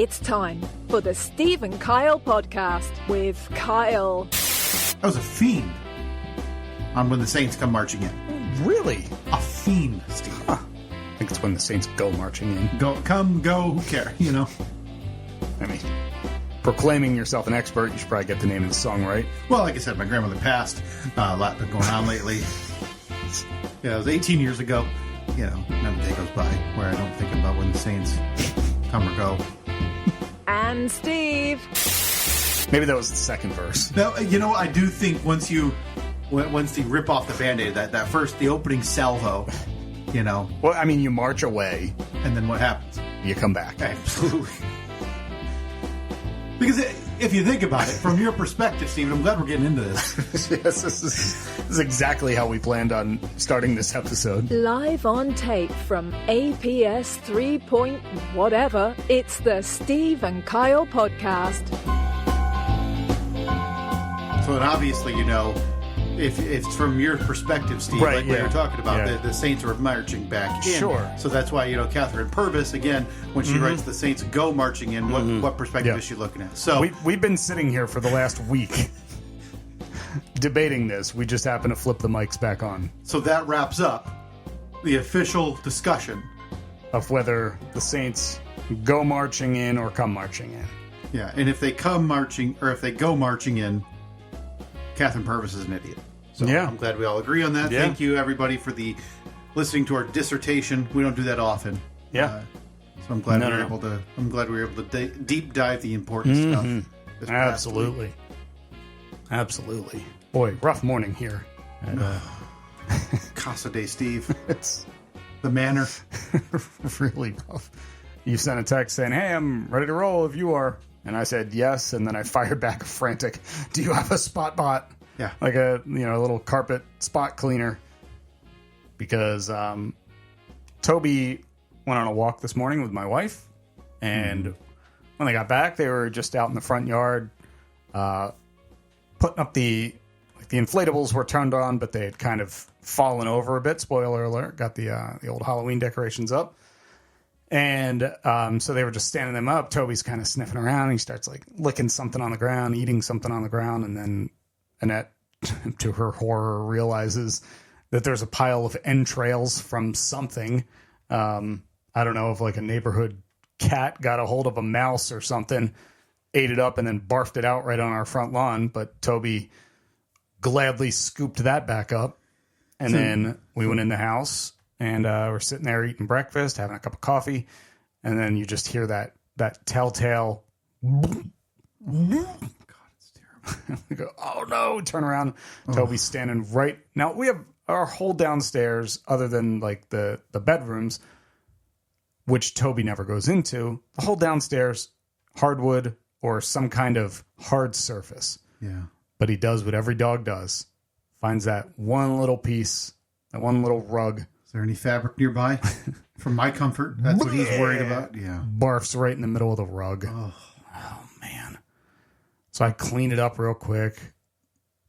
It's time for the Steve and Kyle podcast with Kyle. I was a fiend on When the Saints Come Marching In. Really? A fiend, Steve. Huh. I think it's When the Saints Go Marching In. Go, who cares, you know? I mean, proclaiming yourself an expert, you should probably get the name of the song right. Well, like I said, my grandmother passed. A lot been going on lately. Yeah, it was 18 years ago. You know, not a day goes by where I don't think about when the Saints come or go. And Steve. Maybe that was the second verse. No, you know, I do think once you rip off the Band-Aid, that first, the opening salvo, you know. Well, I mean, you march away. And then what happens? You come back. Absolutely. Because if you think about it, from your perspective, Steve, I'm glad we're getting into this. Yes, this is exactly how we planned on starting this episode. Live on tape from APS 3 point whatever, it's the Steve and Kyle podcast. So, and obviously, you know, if it's from your perspective, Steve, right, like yeah. we were talking about, yeah. the Saints are marching back in. Sure. So that's why, you know, Catherine Purvis, again, when she writes the Saints go marching in, what perspective is she looking at? So we've been sitting here for the last week debating this. We just happen to flip the mics back on. So that wraps up the official discussion of whether the Saints go marching in or come marching in. Yeah, and if they come marching, or if they go marching in, Catherine Purvis is an idiot. So yeah. I'm glad we all agree on that. Yeah. Thank you, everybody, for listening to our dissertation. We don't do that often. Yeah. So I'm glad we were able to deep dive the important stuff. This past Absolutely. week. Absolutely. Boy, rough morning here. Casa de Steve. It's the manor. really rough. You sent a text saying, "Hey, I'm ready to roll if you are." And I said yes, and then I fired back a frantic, "Do you have a spot bot?" Yeah. Like a little carpet spot cleaner. Because Toby went on a walk this morning with my wife, and when they got back, they were just out in the front yard putting up the inflatables were turned on, but they had kind of fallen over a bit. Spoiler alert, got the old Halloween decorations up. And so they were just standing them up. Toby's kind of sniffing around. He starts like licking something on the ground, eating something on the ground. And then Annette, to her horror, realizes that there's a pile of entrails from something. I don't know if like a neighborhood cat got a hold of a mouse or something, ate it up, and then barfed it out right on our front lawn. But Toby gladly scooped that back up. And then we went in the house. And we're sitting there eating breakfast, having a cup of coffee, and then you just hear that telltale. God, it's terrible. We go, oh no! Turn around. Toby's standing right now. We have our whole downstairs, other than like the bedrooms, which Toby never goes into. The whole downstairs, hardwood or some kind of hard surface. Yeah. But he does what every dog does: finds that one little piece, that one little rug. Is there any fabric nearby? For my comfort, that's what he's worried about. Yeah. Barfs right in the middle of the rug. Oh, man. So I clean it up real quick.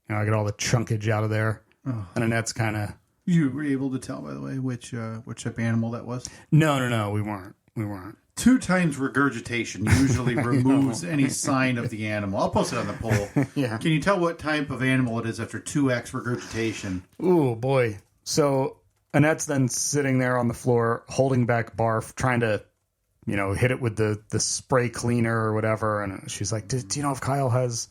I get all the chunkage out of there. Oh. And Annette's kind of... You were able to tell, by the way, which type of animal that was? No, we weren't. 2 times regurgitation usually removes any sign of the animal. I'll post it on the poll. Yeah. Can you tell what type of animal it is after 2x regurgitation? Ooh, boy. So... Annette's then sitting there on the floor, holding back barf, trying to, hit it with the spray cleaner or whatever. And she's like, do you know if Kyle has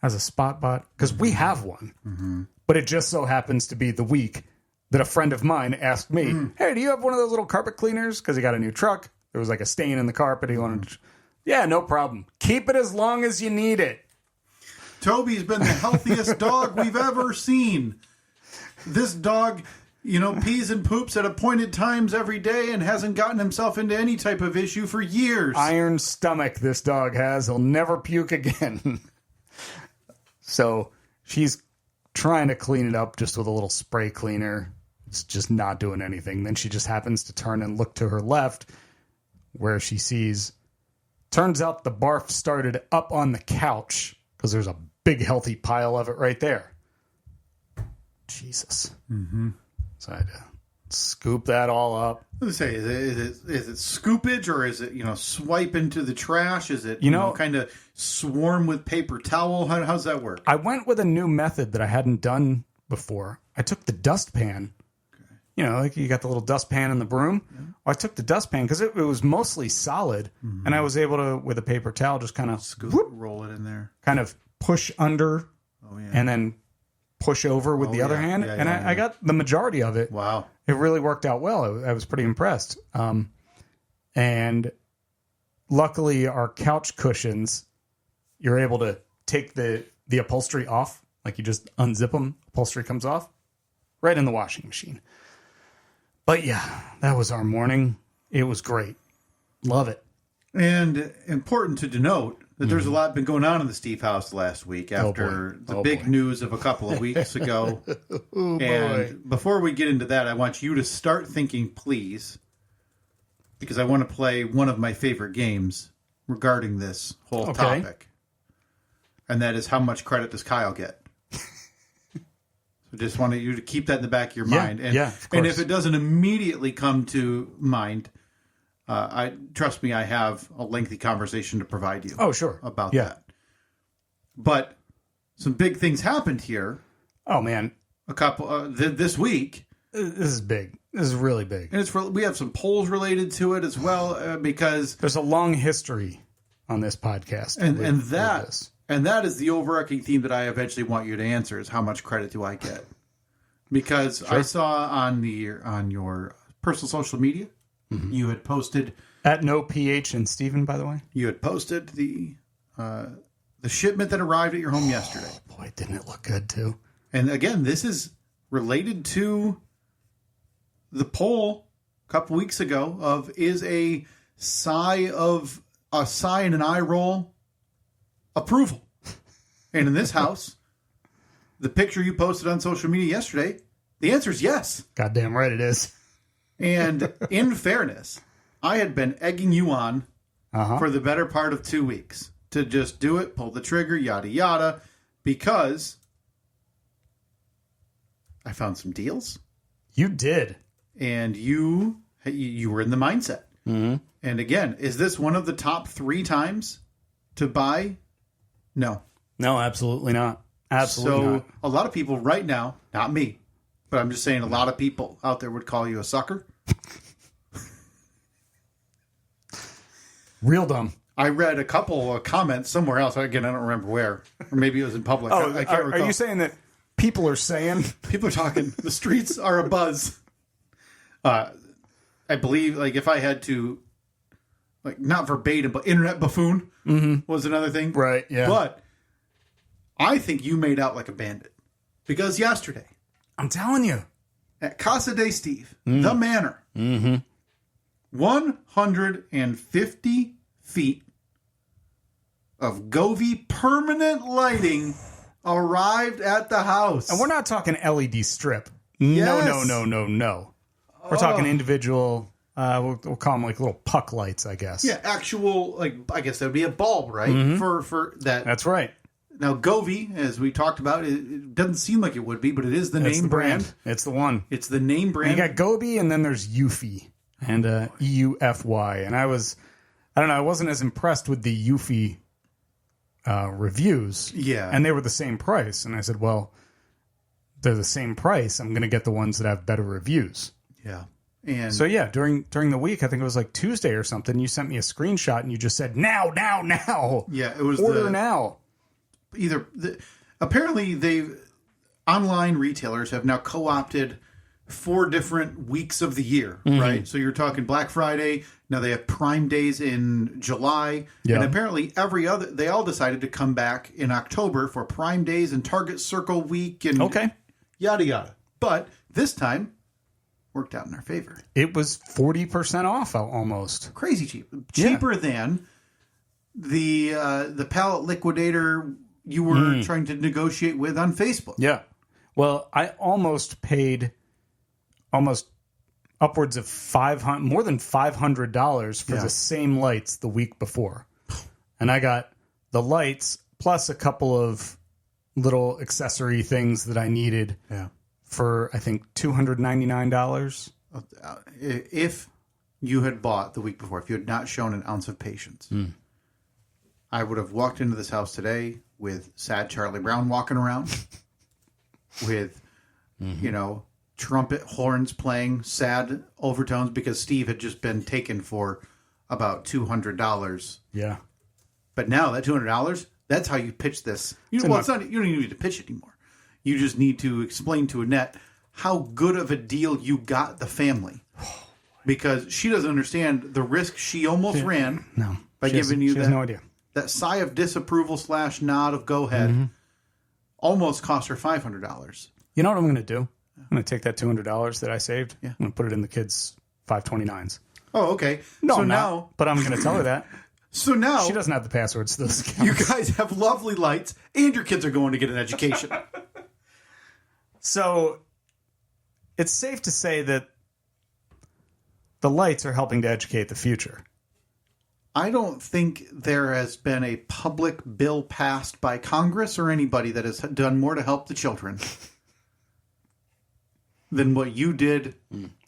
a spot bot? Because we have one. Mm-hmm. But it just so happens to be the week that a friend of mine asked me, hey, do you have one of those little carpet cleaners? Because he got a new truck. There was like a stain in the carpet. He wanted to... Yeah, no problem. Keep it as long as you need it. Toby's been the healthiest dog we've ever seen. This dog... pees and poops at appointed times every day and hasn't gotten himself into any type of issue for years. Iron stomach this dog has. He'll never puke again. So she's trying to clean it up just with a little spray cleaner. It's just not doing anything. Then she just happens to turn and look to her left where she sees... Turns out the barf started up on the couch because there's a big healthy pile of it right there. Jesus. Mm-hmm. So I had to scoop that all up. Let's say, is it scoopage, or is it, swipe into the trash? Is it, kind of swarm with paper towel? How's that work? I went with a new method that I hadn't done before. I took the dustpan. Okay. Like you got the little dustpan in the broom. Yeah. Well, I took the dustpan because it was mostly solid, and I was able to, with a paper towel, just kind of roll it in there. Kind of push under, and then push over with the other hand. I got the majority of it. Wow. It really worked out well. I was pretty impressed. And luckily, our couch cushions, you're able to take the upholstery off. Like you just unzip them, upholstery comes off, right in the washing machine. But yeah, that was our morning. It was great. Love it. And important to denote that there's a lot been going on in the Steve house last week after the big news of a couple of weeks ago. Before we get into that, I want you to start thinking, please, because I want to play one of my favorite games regarding this whole topic. And that is, how much credit does Kyle get? So just wanted you to keep that in the back of your mind. And, of course. And if it doesn't immediately come to mind, trust me, I have a lengthy conversation to provide you. Oh, sure. About that. But some big things happened here. Oh, man. A couple this week. This is big. This is really big. And we have some polls related to it as well, because there's a long history on this podcast. And that is the overarching theme that I eventually want you to answer, is how much credit do I get? Because I saw on your personal social media, you had posted at no PH and Stephen, by the way. You had posted the shipment that arrived at your home yesterday. Oh boy, didn't it look good too? And again, this is related to the poll a couple weeks ago of, is a sigh and an eye roll approval? And in this house, the picture you posted on social media yesterday, the answer is yes. Goddamn right it is. And in fairness, I had been egging you on for the better part of 2 weeks to just do it, pull the trigger, yada, yada, because I found some deals. You did. And you were in the mindset. Mm-hmm. And again, is this one of the top 3 times to buy? No. No, absolutely not. Absolutely not. So a lot of people right now, not me, but I'm just saying a lot of people out there would call you a sucker. Real dumb. I read a couple of comments somewhere else. Again, I don't remember where. Or maybe it was in public. I can't recall. Are you saying that people are saying? People are talking. The streets are abuzz. I believe, like, if I had to, like, not verbatim, but internet buffoon was another thing. Right, yeah. But I think you made out like a bandit. Because yesterday, I'm telling you, at Casa de Steve, the manor, 150 feet of Govee permanent lighting arrived at the house. And we're not talking LED strip. Yes. No. We're talking individual, we'll call them like little puck lights, I guess. Yeah, actual, like, I guess that would be a bulb, right? For that. That's right. Now, Govee, as we talked about, it doesn't seem like it would be, but it is the name brand. It's the one. It's the name brand. And you got Govee, and then there's Eufy, and EUFY. And I don't know, I wasn't as impressed with the Eufy reviews. Yeah. And they were the same price. And I said, well, they're the same price. I'm going to get the ones that have better reviews. Yeah. And so, yeah, during the week, I think it was like Tuesday or something, you sent me a screenshot and you just said, now. Yeah, it was order now. Apparently, online retailers have now co-opted 4 different weeks of the year, right? So you're talking Black Friday. Now they have Prime Days in July. Yeah. And apparently they all decided to come back in October for Prime Days and Target Circle Week and yada, yada. But this time, worked out in our favor. It was 40% off almost. Crazy cheap. Cheaper than the pallet liquidator you were trying to negotiate with on Facebook. Yeah. Well, I almost paid upwards of more than $500 for the same lights the week before. And I got the lights plus a couple of little accessory things that I needed for, I think, $299. if you had bought the week before, if you had not shown an ounce of patience, I would have walked into this house today with sad Charlie Brown walking around, with, trumpet horns playing sad overtones because Steve had just been taken for about $200. Yeah. But now that $200, that's how you pitch this. You don't even need to pitch it anymore. You just need to explain to Annette how good of a deal you got the family. Because she doesn't understand the risk she almost ran by giving you no idea. That sigh of disapproval / nod of go ahead almost cost her $500. You know what I'm going to do? I'm going to take that $200 that I saved. Yeah. I'm going to put it in the kids' 529s. Oh, okay. No, so I'm now, not, but I'm going to tell her that. So now She doesn't have the passwords to those accounts. you guys have lovely lights, and your kids are going to get an education. So it's safe to say that the lights are helping to educate the future. I don't think there has been a public bill passed by Congress or anybody that has done more to help the children than what you did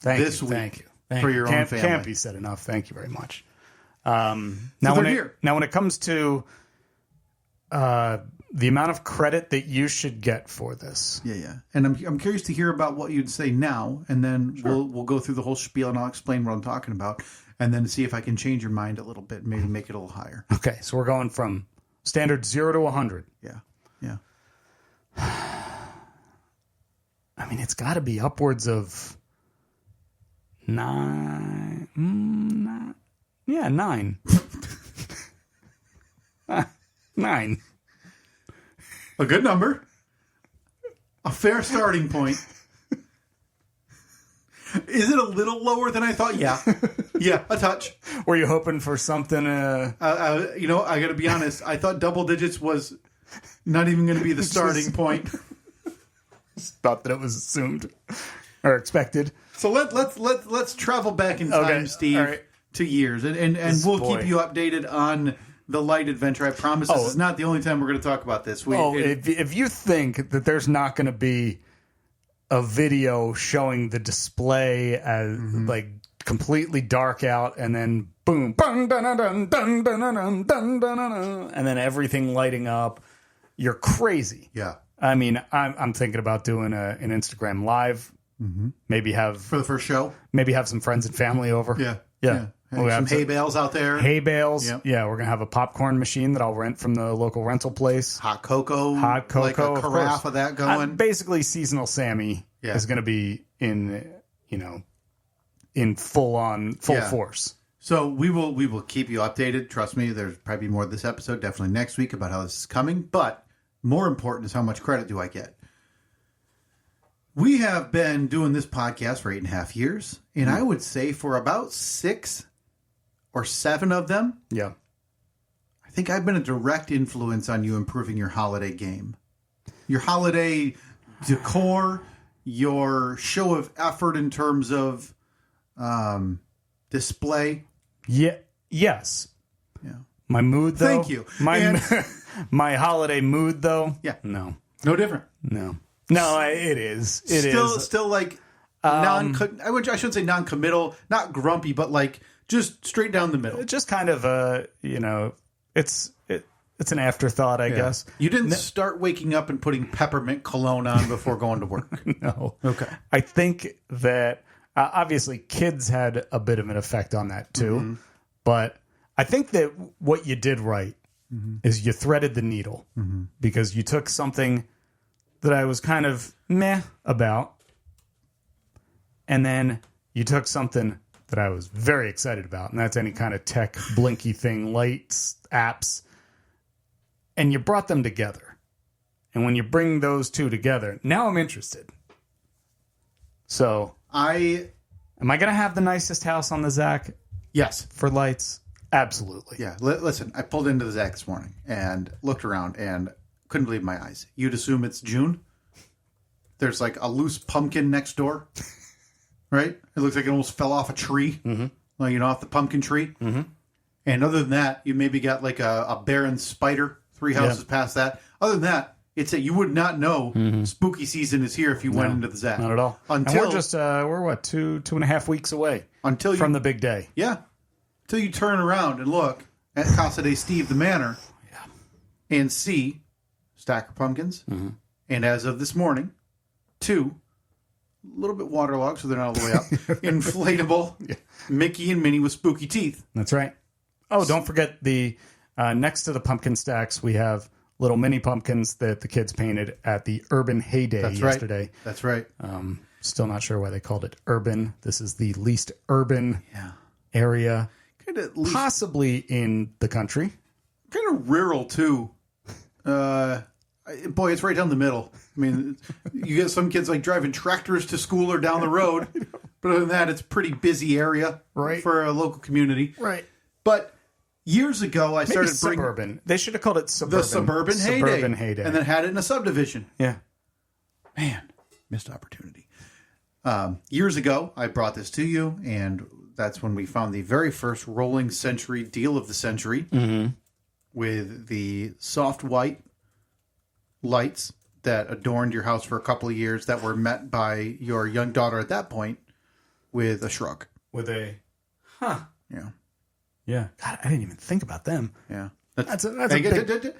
this week for your own family. Can't be said enough. Thank you very much. Now, when it comes to the amount of credit that you should get for this. Yeah. And I'm curious to hear about what you'd say now, and then we'll go through the whole spiel and I'll explain what I'm talking about, and then see if I can change your mind a little bit, maybe make it a little higher. Okay, so we're going from standard 0 to 100. Yeah. I mean, it's got to be upwards of 9. Yeah, 9. 9. A good number. A fair starting point. Is it a little lower than I thought? Yeah. Yeah, a touch. Were you hoping for something? I got to be honest. I thought double digits was not even going to be the starting point. Thought that it was assumed or expected. So let's travel back in time, Steve, to years, and we'll keep you updated on the light adventure. I promise this is not the only time we're going to talk about this. If you think that there's not going to be a video showing the display as like completely dark out and then boom, dun, dun, dun, dun, dun, dun, dun, dun, dun, dun, and then everything lighting up, you're crazy. Yeah. I mean, I'm thinking about doing an Instagram live. Maybe have for the first show. Maybe have some friends and family over. Yeah. We'll have some hay bales out there. Hay bales. Yep. Yeah, we're going to have a popcorn machine that I'll rent from the local rental place. Hot cocoa. Like a carafe of that going. Basically, seasonal Sammy is going to be in full force. So we will keep you updated. Trust me, there's probably more of this episode, definitely next week, about how this is coming. But more important is how much credit do I get? We have been doing this podcast for 8.5 years, and I would say for about 6 or 7 of them, I think I've been a direct influence on you improving your holiday game. Your holiday decor, your show of effort in terms of display. Yeah. Yes. Yeah. My mood, though. Thank you. My holiday mood, though. Yeah. No different. No, it is. It is still like I shouldn't say non-committal, not grumpy, but like just straight down the middle. Just kind of it's an afterthought, I guess. You didn't start waking up and putting peppermint cologne on before going to work. No. Okay. I think that obviously kids had a bit of an effect on that too, but I think that what you did right is you threaded the needle because you took something that I was kind of meh about, and then you took something that I was very excited about, and that's any kind of tech blinky thing, lights, apps, and you brought them together. And when you bring those two together, now I'm interested. So, am I going to have the nicest house on the Zach? Yes. For lights? Absolutely. Yeah. Listen, I pulled into the Zach this morning and looked around and couldn't believe my eyes. You'd assume it's June. There's like a loose pumpkin next door, right? It looks like it almost fell off a tree, off the pumpkin tree. And other than that, you maybe got like a barren spider 3 houses past that. Other than that, It's you would not know spooky season is here if you went into the Zap. Not at all. Until and we're just we're what 2.5 weeks away from the big day. Yeah, until you turn around and look at Casa de Steve the Manor, and see stack of pumpkins, and as of this morning, 2 a little bit waterlogged, so they're not all the way up. Inflatable Mickey and Minnie with spooky teeth. That's right. Oh, don't forget the next to the pumpkin stacks, we have little mini pumpkins that the kids painted at the Urban Heyday yesterday. Right. That's right. Still not sure why they called it urban. This is the least urban area, possibly in the country. Kind of rural too. Boy, it's right down the middle. I mean, you get some kids like driving tractors to school or down the road. But other than that, it's a pretty busy area for a local community. Right. But years ago, I started bringing... Suburban. They should have called it suburban. The Suburban Heyday. And then had it in a subdivision. Yeah. Man, missed opportunity. Years ago, I brought this to you, and that's when we found the very first Rolling Century deal of the century with the soft white lights that adorned your house for a couple of years that were met by your young daughter at that point with a shrug. With a, Yeah. Yeah. God, I didn't even think about them. Yeah. That's a big...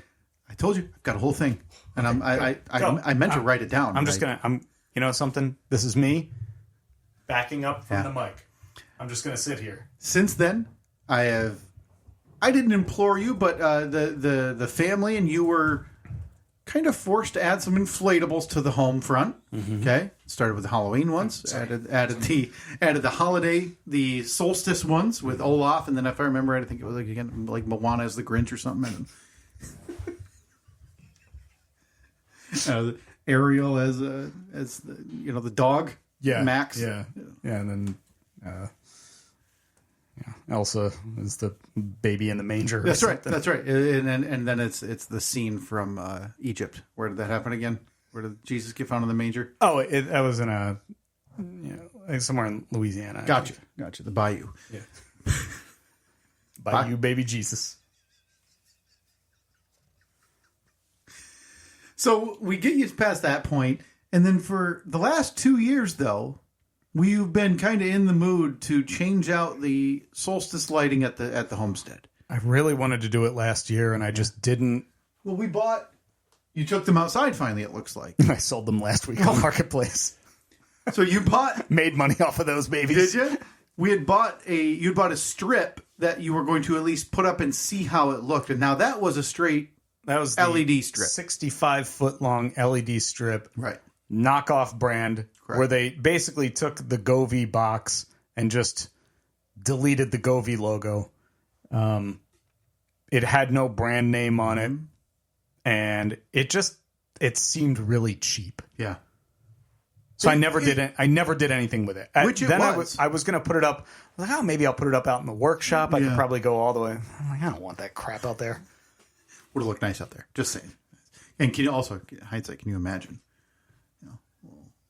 I told you, I've got a whole thing. And I meant to write it down. I'm just going to, you know something? This is me backing up from the mic. I'm just going to sit here. Since then, I didn't implore you, but the family and you were kind of forced to add some inflatables to the home front. Okay, started with the Halloween ones. Added the holiday, the solstice ones with Olaf, and then if I remember right, I think it was like Moana as the Grinch or something. Ariel as the the dog. Yeah, Max. Yeah, and then Elsa is the baby in the manger. That's right. That's right. And then it's the scene from Egypt. Where did that happen again? Where did Jesus get found in the manger? Oh, that was in somewhere in Louisiana. Gotcha. The bayou. Yeah. Bayou baby Jesus. So we get you past that point, and then for the last 2 years, though, we've been kind of in the mood to change out the solstice lighting at the homestead. I really wanted to do it last year, and I just didn't. Well, you took them outside finally, it looks like. I sold them last week on Marketplace. So you made money off of those babies. Did you? You'd bought a strip that you were going to at least put up and see how it looked, and now that was a straight LED strip. 65-foot long LED strip. Right. Knockoff brand. Correct. Where they basically took the Govee box and just deleted the Govee logo. It had no brand name on it, and it seemed really cheap. Yeah. So I never did anything with it. Which I was going to put it up. I was like, maybe I'll put it up out in the workshop. I could probably go all the way. I'm like, I don't want that crap out there. Would look nice out there. Just saying. And can you also, hindsight, can you imagine?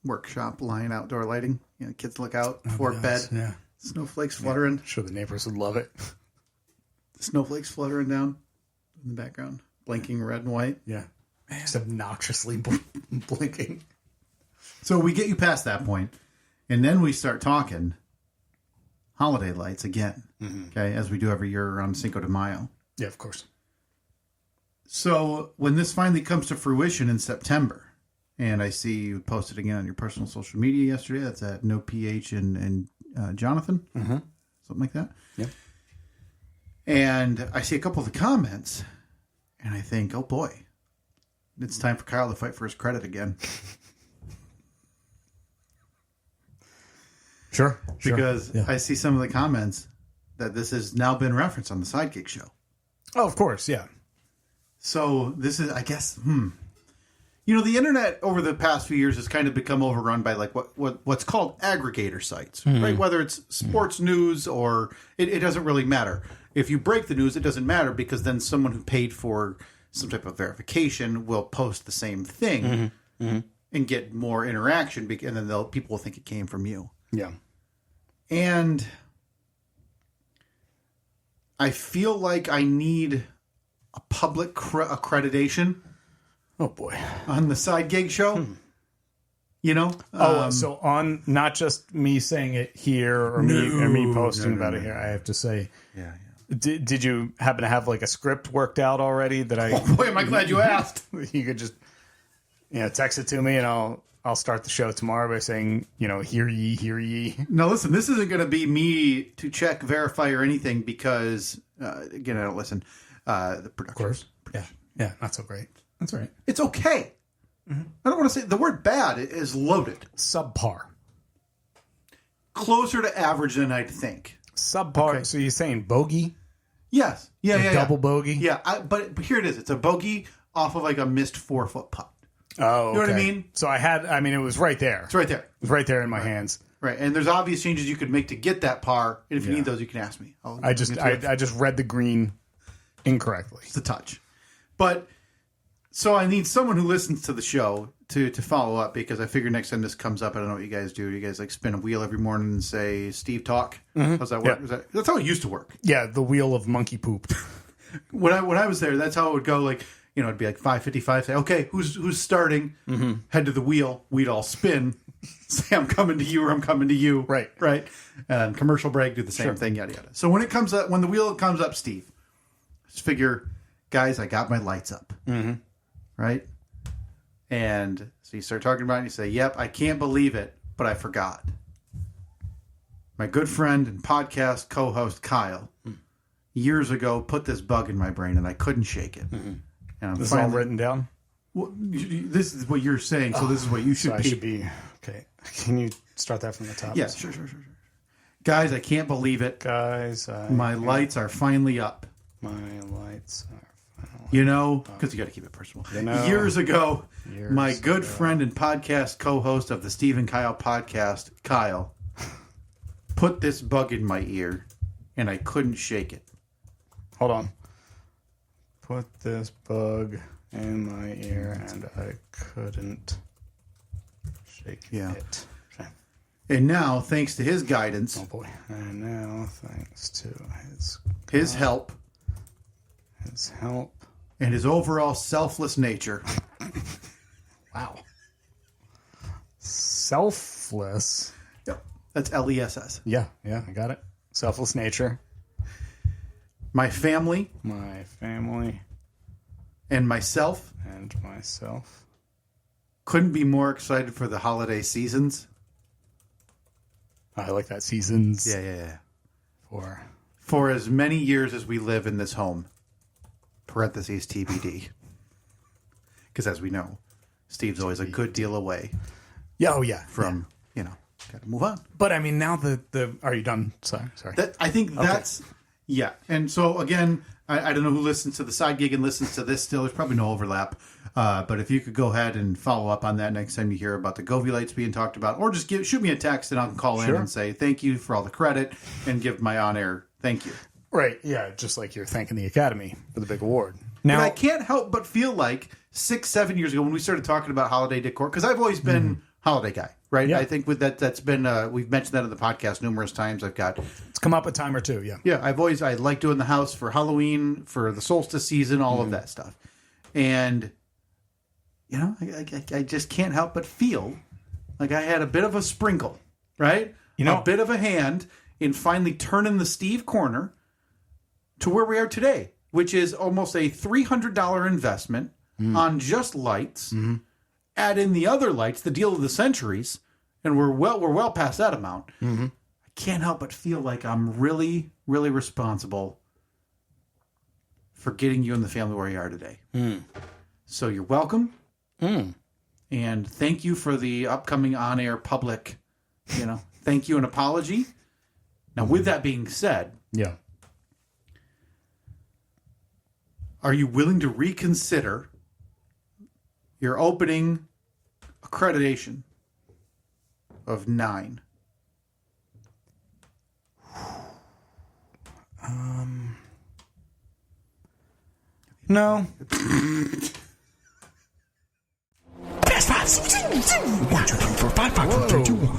Workshop line outdoor lighting. Kids look out before bed. Yeah. Snowflakes fluttering. I'm sure the neighbors would love it. The snowflakes fluttering down in the background, blinking red and white. Yeah. Just obnoxiously blinking. So we get you past that point, and then we start talking holiday lights again. Okay, as we do every year around Cinco de Mayo. Yeah, of course. So when this finally comes to fruition in September, and I see you posted again on your personal social media yesterday. That's at No PH and Jonathan, something like that. Yeah. And I see a couple of the comments, and I think, oh boy, it's time for Kyle to fight for his credit again. Sure. Because I see some of the comments that this has now been referenced on the Sidekick show. Oh, of course, yeah. So this is, I guess, the internet over the past few years has kind of become overrun by like what's called aggregator sites, right? Whether it's sports news or it doesn't really matter. If you break the news, it doesn't matter because then someone who paid for some type of verification will post the same thing and get more interaction, and then people will think it came from you. Yeah. And I feel like I need a public accreditation Oh, boy. on the side gig show. You know? So on not just me saying it here or me posting about it here, I have to say, yeah. did you happen to have like a script worked out already that I? Oh boy, am I glad you asked. You could just text it to me and I'll start the show tomorrow by saying hear ye. Now listen, this isn't going to be me to check, verify, or anything because again I don't listen. The production, Of course. Yeah, not so great. That's right. it's okay. I don't want to say the word bad is loaded. Subpar. Closer to average than I'd think. Subpar. Okay. So you're saying bogey? Yes. Yeah. Double bogey? Yeah. But here it is. It's a bogey off of like a missed 4-foot putt. Oh, You know what I mean? So it was right there. It's right there. It was right there in my hands. Right. And there's obvious changes you could make to get that par. And if you need those, you can ask me. I just read the green incorrectly. It's a touch. But so I need someone who listens to the show to follow up because I figure next time this comes up, I don't know what you guys do. You guys like spin a wheel every morning and say, Steve, talk? How's that work? Yeah. That's how it used to work. Yeah, the wheel of monkey poop. When I was there, that's how it would go. Like, it'd be like 5:55. Say, okay, who's starting? Head to the wheel. We'd all spin. Say, I'm coming to you, or I'm coming to you. Right. And commercial break, do the same thing. Yada yada. So when the wheel comes up, Steve, just figure, guys, I got my lights up. Right. And so you start talking about it. And you say, "Yep, I can't believe it, but I forgot." My good friend and podcast co-host Kyle years ago put this bug in my brain, and I couldn't shake it. And I'm This is all written down? Well, this is what you're saying, so this is what you should So be. I should be. Okay. Can you start that from the top? Yeah, sure. Guys, I can't believe it. Guys, My lights are finally up. my lights are finally. Because you got to keep it personal. know. Years ago, Years my good ago. friend and podcast co-host of the Steve and Kyle podcast, Kyle, put this bug in my ear, and I couldn't shake it. Hold on. Put this bug in my ear and I couldn't shake it. Okay. And now, thanks to his guidance, Oh boy. And now, thanks to his help, his help. and his overall selfless nature, Wow. Selfless. yep, that's LESS. Yeah, I got it. Selfless nature. My family My family and myself and myself. couldn't be more excited for the holiday seasons. I like that. Seasons. Yeah. For as many years as we live in this home. Parentheses TBD. Because as we know, Steve's always a good deal away from, got to move on. But I mean, now the are you done? Sorry. I think that's, yeah. And so again, I don't know who listens to the side gig and listens to this still. There's probably no overlap. But if you could go ahead and follow up on that next time you hear about the Govee lights being talked about, or just shoot me a text and I'll call in and say thank you for all the credit and give my on-air thank you. Right. Yeah. Just like you're thanking the Academy for the big award. Now, But I can't help but feel like 6-7 years ago when we started talking about holiday decor, because I've always been holiday guy, right? Yeah. I think with that's been we've mentioned that in the podcast numerous times. I've got it's come up a time or two. Yeah. I like doing the house for Halloween, for the solstice season, all of that stuff, and I just can't help but feel like I had a bit of a sprinkle, right? A bit of a hand in finally turning the Steve corner to where we are today, which is almost a $300 investment on just lights. Add in the other lights, the deal of the centuries, and we're well past that amount. I can't help but feel like I'm really, really responsible for getting you and the family where you are today. So you're welcome. And thank you for the upcoming on-air public, thank you and apology. Now, with that being said, Yeah. are you willing to reconsider your opening accreditation of 9? No. Fast five. 1, 2, 3, 4, 5, 5, 4, 3, 2, 1.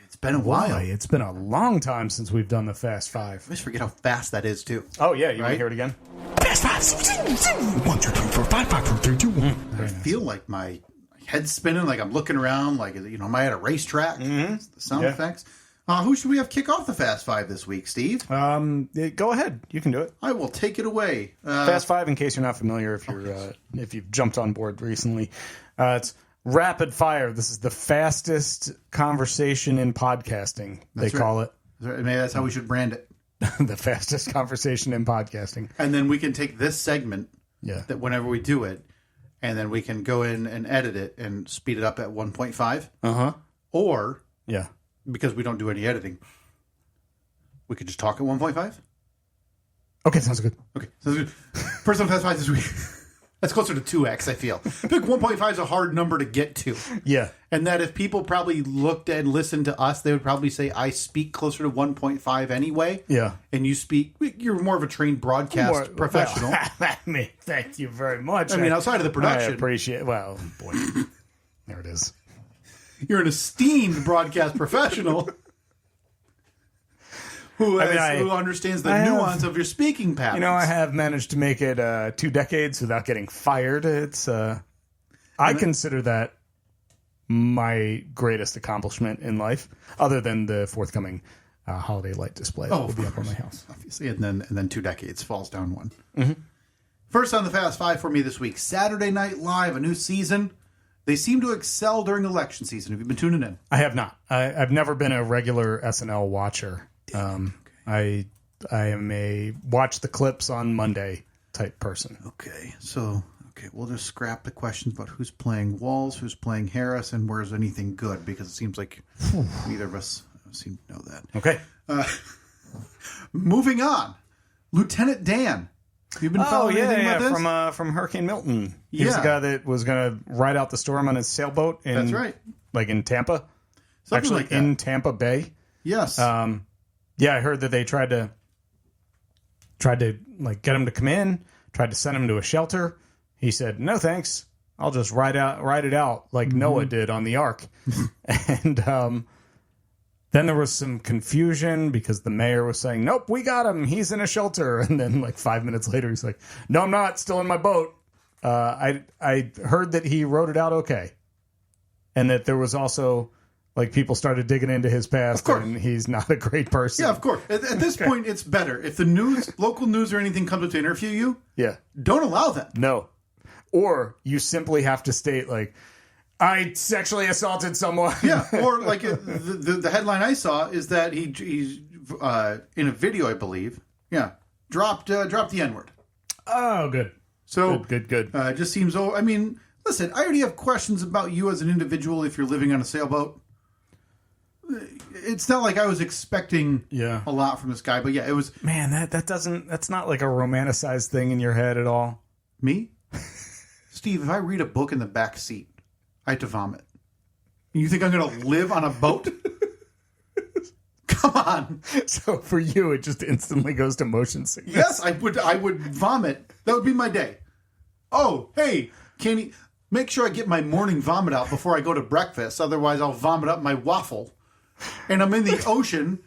It's been a while. Why? It's been a long time since we've done the Fast Five. I just forget how fast that is, too. Oh, yeah. You want Right? to hear it again? Fast Fast fives. 1, 2, 3, 4, 5, 5, 4, 3, 2, 1. I feel like my head's spinning, like I'm looking around, like, am I at a racetrack? The sound effects. Who should we have kick off the Fast Five this week, Steve? Go ahead. You can do it. I will take it away. Fast Five, in case you're not familiar, if you've jumped on board recently, it's rapid fire. This is the fastest conversation in podcasting. They call it. Maybe that's how we should brand it. The fastest conversation in podcasting. And then we can take this segment. Yeah. That whenever we do it, and then we can go in and edit it and speed it up at 1.5. Or because we don't do any editing, we could just talk at 1.5. Okay, sounds good. Okay, sounds good. First on Fast Five this week. That's closer to 2x, I feel. I think 1.5 is a hard number to get to. Yeah. And that if people probably looked and listened to us, they would probably say, I speak closer to 1.5 anyway. Yeah. And you're more of a trained broadcast professional. Well, thank you very much. I mean, outside of the production. I appreciate it. Well, boy. There it is. You're an esteemed broadcast professional who understands the nuance of your speaking patterns. I have managed to make it 2 decades without getting fired. It's I consider that my greatest accomplishment in life, other than the forthcoming holiday light display that will be up on my house. Obviously, and then 2 decades falls down one. First on the Fast Five for me this week, Saturday Night Live, a new season. They seem to excel during election season. Have you been tuning in? I have not. I've never been a regular SNL watcher. I am a watch the clips on Monday type person. Okay, we'll just scrap the questions about who's playing Walls, who's playing Harris, and where's anything good, because it seems like neither of us seem to know that. Okay. Moving on, Lieutenant Dan. Have you been following anything about this? From Hurricane Milton. He was the guy that was going to ride out the storm on his sailboat. That's right. Like in Tampa. Something Actually, like that. in Tampa Bay. Yes. I heard that they tried to like get him to come in, tried to send him to a shelter. He said, "No, thanks. I'll just ride it out like Noah did on the ark." And then there was some confusion because the mayor was saying, "Nope, we got him. He's in a shelter." And then like 5 minutes later, he's like, "No, I'm not. Still in my boat." I heard that he wrote it out okay, and that there was also like people started digging into his past, and he's not a great person. Yeah, of course. At this point, it's better if the local news or anything comes up to interview you. Don't allow them. No, or you simply have to state like, I sexually assaulted someone. Yeah, or like the headline I saw is that he's in a video, I believe. Yeah, dropped the N-word. Oh, good. So good. It just seems. I mean, listen, I already have questions about you as an individual if you're living on a sailboat. It's not like I was expecting a lot from this guy, but yeah, it was. Man, that's not like a romanticized thing in your head at all. Me, Steve. If I read a book in the back seat, I have to vomit. You think I'm going to live on a boat? Come on. So for you, it just instantly goes to motion sickness. Yes, I would vomit. That would be my day. Oh, hey, Kenny, make sure I get my morning vomit out before I go to breakfast. Otherwise, I'll vomit up my waffle. And I'm in the ocean,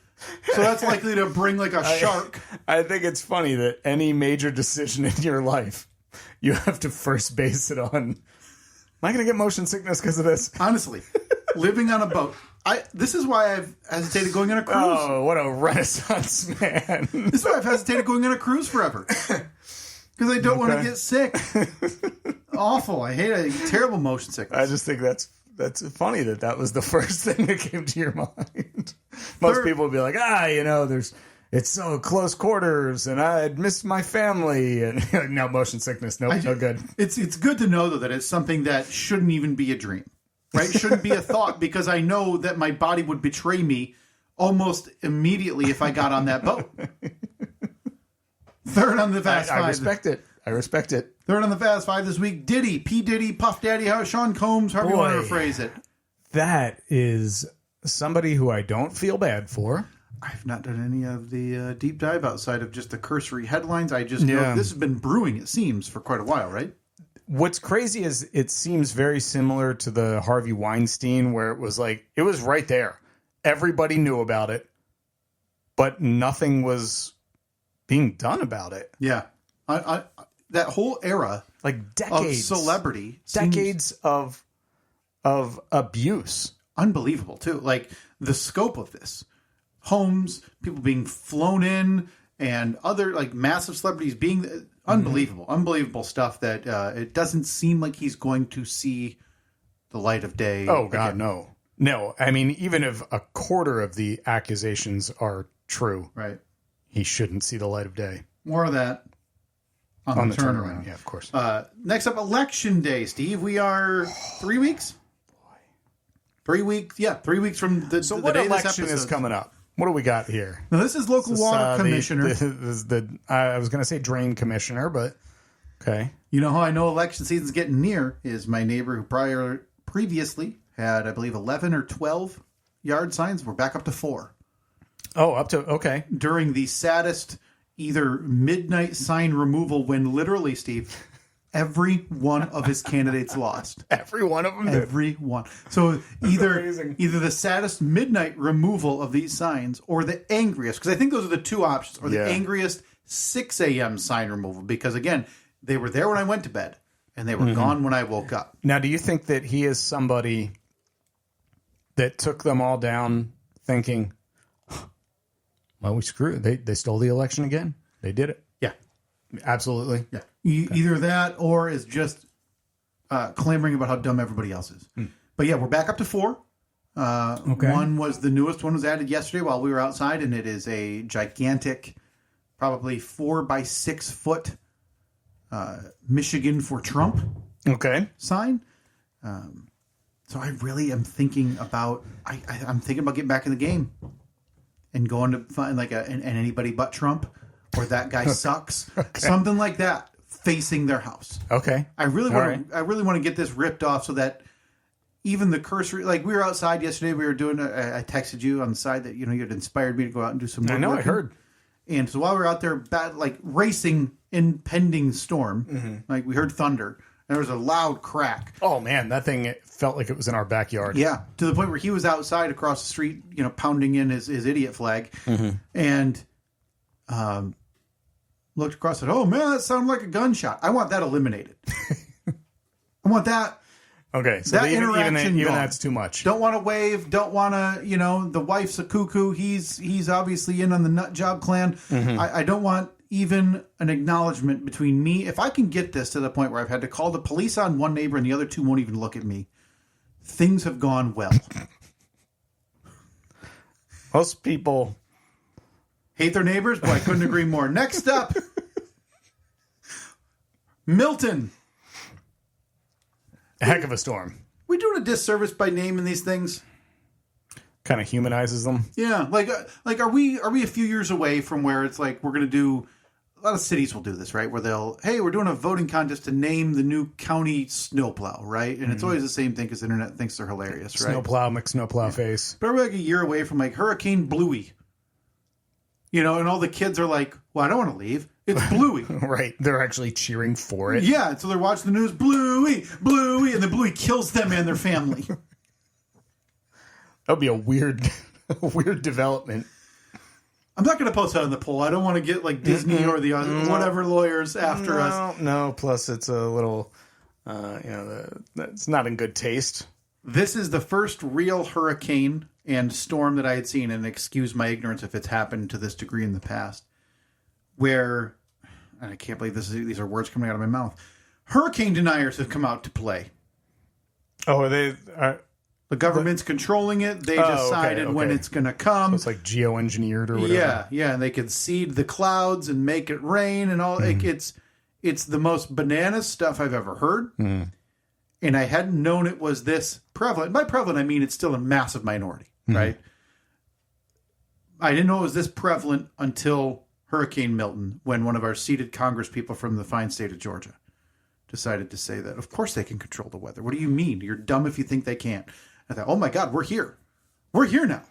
so that's likely to bring like a shark. I think it's funny that any major decision in your life, you have to first base it on, am I going to get motion sickness because of this? Honestly, living on a boat. This is why I've hesitated going on a cruise. Oh, what a renaissance man. This is why I've hesitated going on a cruise forever. Because I don't want to get sick. Awful. I hate it. Terrible motion sickness. I just think that's funny that was the first thing that came to your mind. Most people would be like, it's so close quarters, and I'd missed my family, and no motion sickness. Nope, no good. It's good to know though that it's something that shouldn't even be a dream, right? Shouldn't be a thought, because I know that my body would betray me almost immediately if I got on that boat. Third on the Fast Five. I respect it. Third on the Fast Five this week, Diddy, P. Diddy, Puff Daddy, Sean Combs, however you want to phrase it. That is somebody who I don't feel bad for. I've not done any of the deep dive outside of just the cursory headlines. I just know this has been brewing, it seems, for quite a while, right? What's crazy is it seems very similar to the Harvey Weinstein, where it was right there. Everybody knew about it, but nothing was being done about it. Yeah. That whole era like decades of celebrity. Decades of abuse. Unbelievable, too. Like, the scope of this. Homes, people being flown in, and other, like, massive celebrities being... Unbelievable. Unbelievable stuff that it doesn't seem like he's going to see the light of day. Oh, God, again. no. No, I mean, even if a quarter of the accusations are true, Right. he shouldn't see the light of day. More of that on the turnaround. Yeah, of course. Next up, Election Day, Steve. We are 3 weeks? 3 weeks. Yeah, 3 weeks from the So the what day this election is episode's- coming up? What do we got here? Now, this is local water commissioner. I was going to say drain commissioner, but okay. You know how I know election season's getting near is my neighbor who previously had, I believe, 11 or 12 yard signs. We're back up to 4. Oh, up to, okay. During the saddest either midnight sign removal when literally, Steve, every one of his candidates lost. Every one of them did. Every one. So either amazing. the saddest midnight removal of these signs or the angriest, because I think those are the two options, or the angriest 6 a.m. sign removal, because again, they were there when I went to bed and they were gone when I woke up. Now, do you think that he is somebody that took them all down thinking, well, we screwed it. They stole the election again? They did it. Yeah. Absolutely. Yeah. Either that or is just clamoring about how dumb everybody else is. But yeah, we're back up to 4. Okay. One was the newest one was added yesterday while we were outside, and it is a gigantic, probably 4 by 6 foot Michigan for Trump Okay. sign. So I really am thinking about I'm thinking about getting back in the game and going to find like an anybody but Trump or that guy sucks, something like that, facing their house. Okay. I really want to get this ripped off so that even the cursory, like we were outside yesterday, we were doing. I texted you on the side that you had inspired me to go out and do some. I know. woodworking. I heard. And so while we were out there, racing impending storm, like we heard thunder, and there was a loud crack. Oh man, that thing it felt like it was in our backyard. Yeah, to the point where he was outside across the street, pounding in his idiot flag, and looked across and said, "Oh man, that sounded like a gunshot. I want that eliminated. I want that." Okay, so That interaction even gone. that's too much. Don't want to wave. Don't want to. The wife's a cuckoo. He's obviously in on the nut job clan. I don't want even an acknowledgement between me. If I can get this to the point where I've had to call the police on one neighbor and the other two won't even look at me, things have gone well. Most people Hate their neighbors? Boy, I couldn't agree more. Next up, Milton. a heck of a storm. We doing a disservice by naming these things? Kind of humanizes them. Yeah, like are we a few years away from where it's like we're going to do? A lot of cities will do this, right? Where we're doing a voting contest to name the new county snowplow, right? And it's always the same thing because the internet thinks they're hilarious, right? Snowplow, McSnowplow face. But we're like a year away from like Hurricane Bluey, and all the kids are like, "Well, I don't want to leave. It's Bluey." Right. They're actually cheering for it. Yeah, so they're watching the news, Bluey, Bluey, and then Bluey kills them and their family. That would be a weird development. I'm not going to post that on the poll. I don't want to get like Disney or the whatever lawyers after us. No, plus it's a little, it's not in good taste. This is the first real hurricane and storm that I had seen, and excuse my ignorance if it's happened to this degree in the past, where, and I can't believe these are words coming out of my mouth, hurricane deniers have come out to play. Oh, are they? The government's controlling it. They decided when it's going to come. So it's like geoengineered or whatever. Yeah, and they can seed the clouds and make it rain and all. It's the most bananas stuff I've ever heard. And I hadn't known it was this prevalent. By prevalent, I mean it's still a massive minority, right? I didn't know it was this prevalent until Hurricane Milton, when one of our seated Congress people from the fine state of Georgia decided to say that, of course they can control the weather. What do you mean? You're dumb if you think they can't. I thought, oh my God, we're here. We're here now.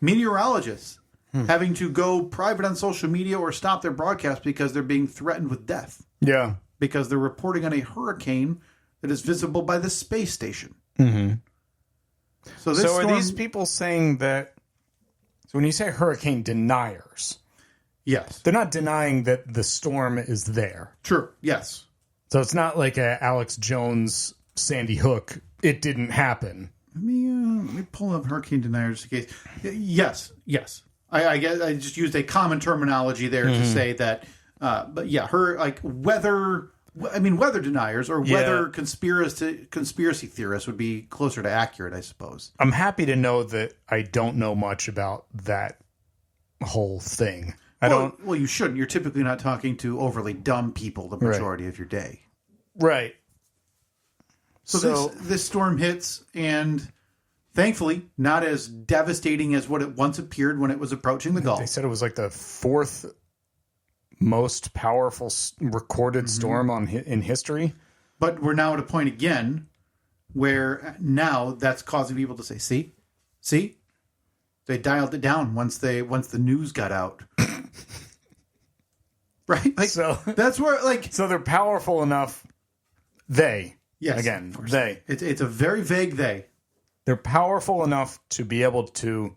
Meteorologists having to go private on social media or stop their broadcast because they're being threatened with death. Yeah. Because they're reporting on a hurricane that is visible by the space station. So Are these people saying that, so when you say hurricane deniers, Yes. They're not denying that the storm is there. True. Yes. So it's not like a Alex Jones, Sandy Hook. It didn't happen. Let me pull up hurricane denier just in case. Yes. I guess I just used a common terminology there to say that. But yeah, her like weather deniers or weather conspiracy theorists would be closer to accurate, I suppose. I'm happy to know that I don't know much about that whole thing. Well, you shouldn't. You're typically not talking to overly dumb people the majority of your day. Right. So this storm hits, and thankfully not as devastating as what it once appeared when it was approaching the Gulf. They said it was like the fourth most powerful recorded storm in history. But we're now at a point again where now that's causing people to say, see? They dialed it down once the news got out. Right? Like, so that's where so they're powerful enough. Yes, again, they. It's a very vague they. They're powerful enough to be able to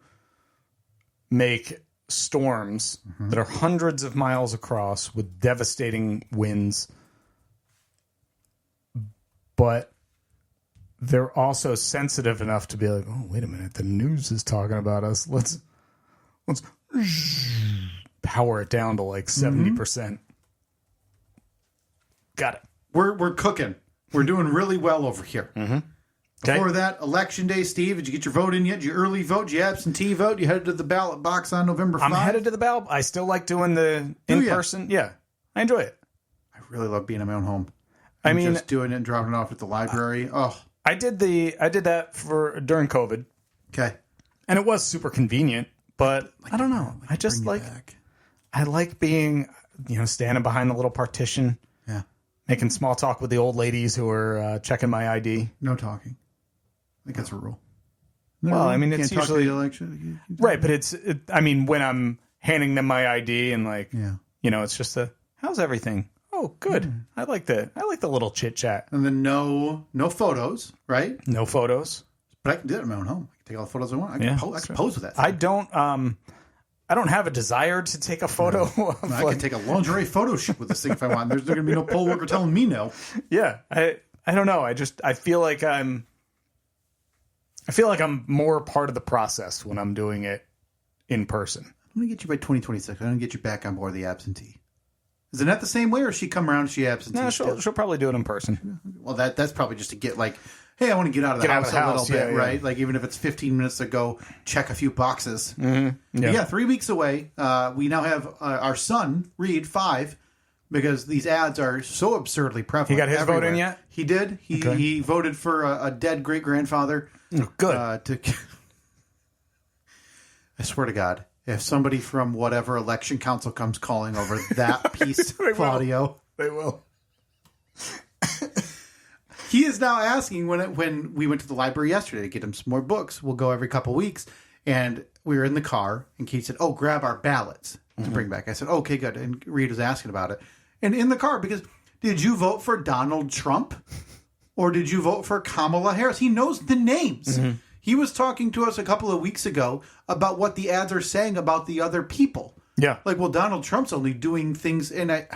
make storms that are hundreds of miles across with devastating winds, but they're also sensitive enough to be like, oh, wait a minute, the news is talking about us. Let's power it down to like 70%. Got it. We're cooking. We're doing really well over here. Okay. Before that, Election Day, Steve, did you get your vote in yet? Did you early vote? Did you absentee vote? You headed to the ballot box on November 5th? I'm headed to the ballot. I still like doing the in-person. Yeah, I enjoy it. I really love being in my own home. I mean, just doing it and dropping it off at the library. I did that during COVID. Okay. And it was super convenient, but I don't know. I just I like being, standing behind the little partition. Yeah. Making small talk with the old ladies who are checking my ID. No talking. I think that's a rule. No, well, I mean, it's usually the election. Right, but when I'm handing them my ID and it's just how's everything? Oh, good. I like the little chit chat. And then no photos, right? No photos. But I can do that in my own home. I can take all the photos I want. I can pose with that thing. I don't have a desire to take a photo. No. I can take a lingerie photo shoot with this thing if I want. There's going to be no poll worker telling me no. Yeah, I don't know. I feel like I'm more part of the process when I'm doing it in person. I'm going to get you by 2026. I'm going to get you back on board the absentee. Is Annette the same way, or she come around and she absentee? No, she'll probably do it in person. Well, that's probably just to get hey, I want to get out of the house a little bit, right? Like even if it's 15 minutes to go check a few boxes. Mm-hmm. Yeah. 3 weeks away. We now have our son, Reed, 5, because these ads are so absurdly prevalent. He got his vote in yet? He did. He voted for a dead great-grandfather. Oh, good. I swear to God, if somebody from whatever election council comes calling over that piece of audio. They will. He is now asking when we went to the library yesterday to get him some more books. We'll go every couple weeks. And we were in the car, and Kate said, grab our ballots to bring back. I said, okay, good. And Reed was asking about it. And in the car, because did you vote for Donald Trump or did you vote for Kamala Harris? He knows the names. Mm-hmm. He was talking to us a couple of weeks ago about what the ads are saying about the other people. Yeah. Like, well, Donald Trump's only doing things, and I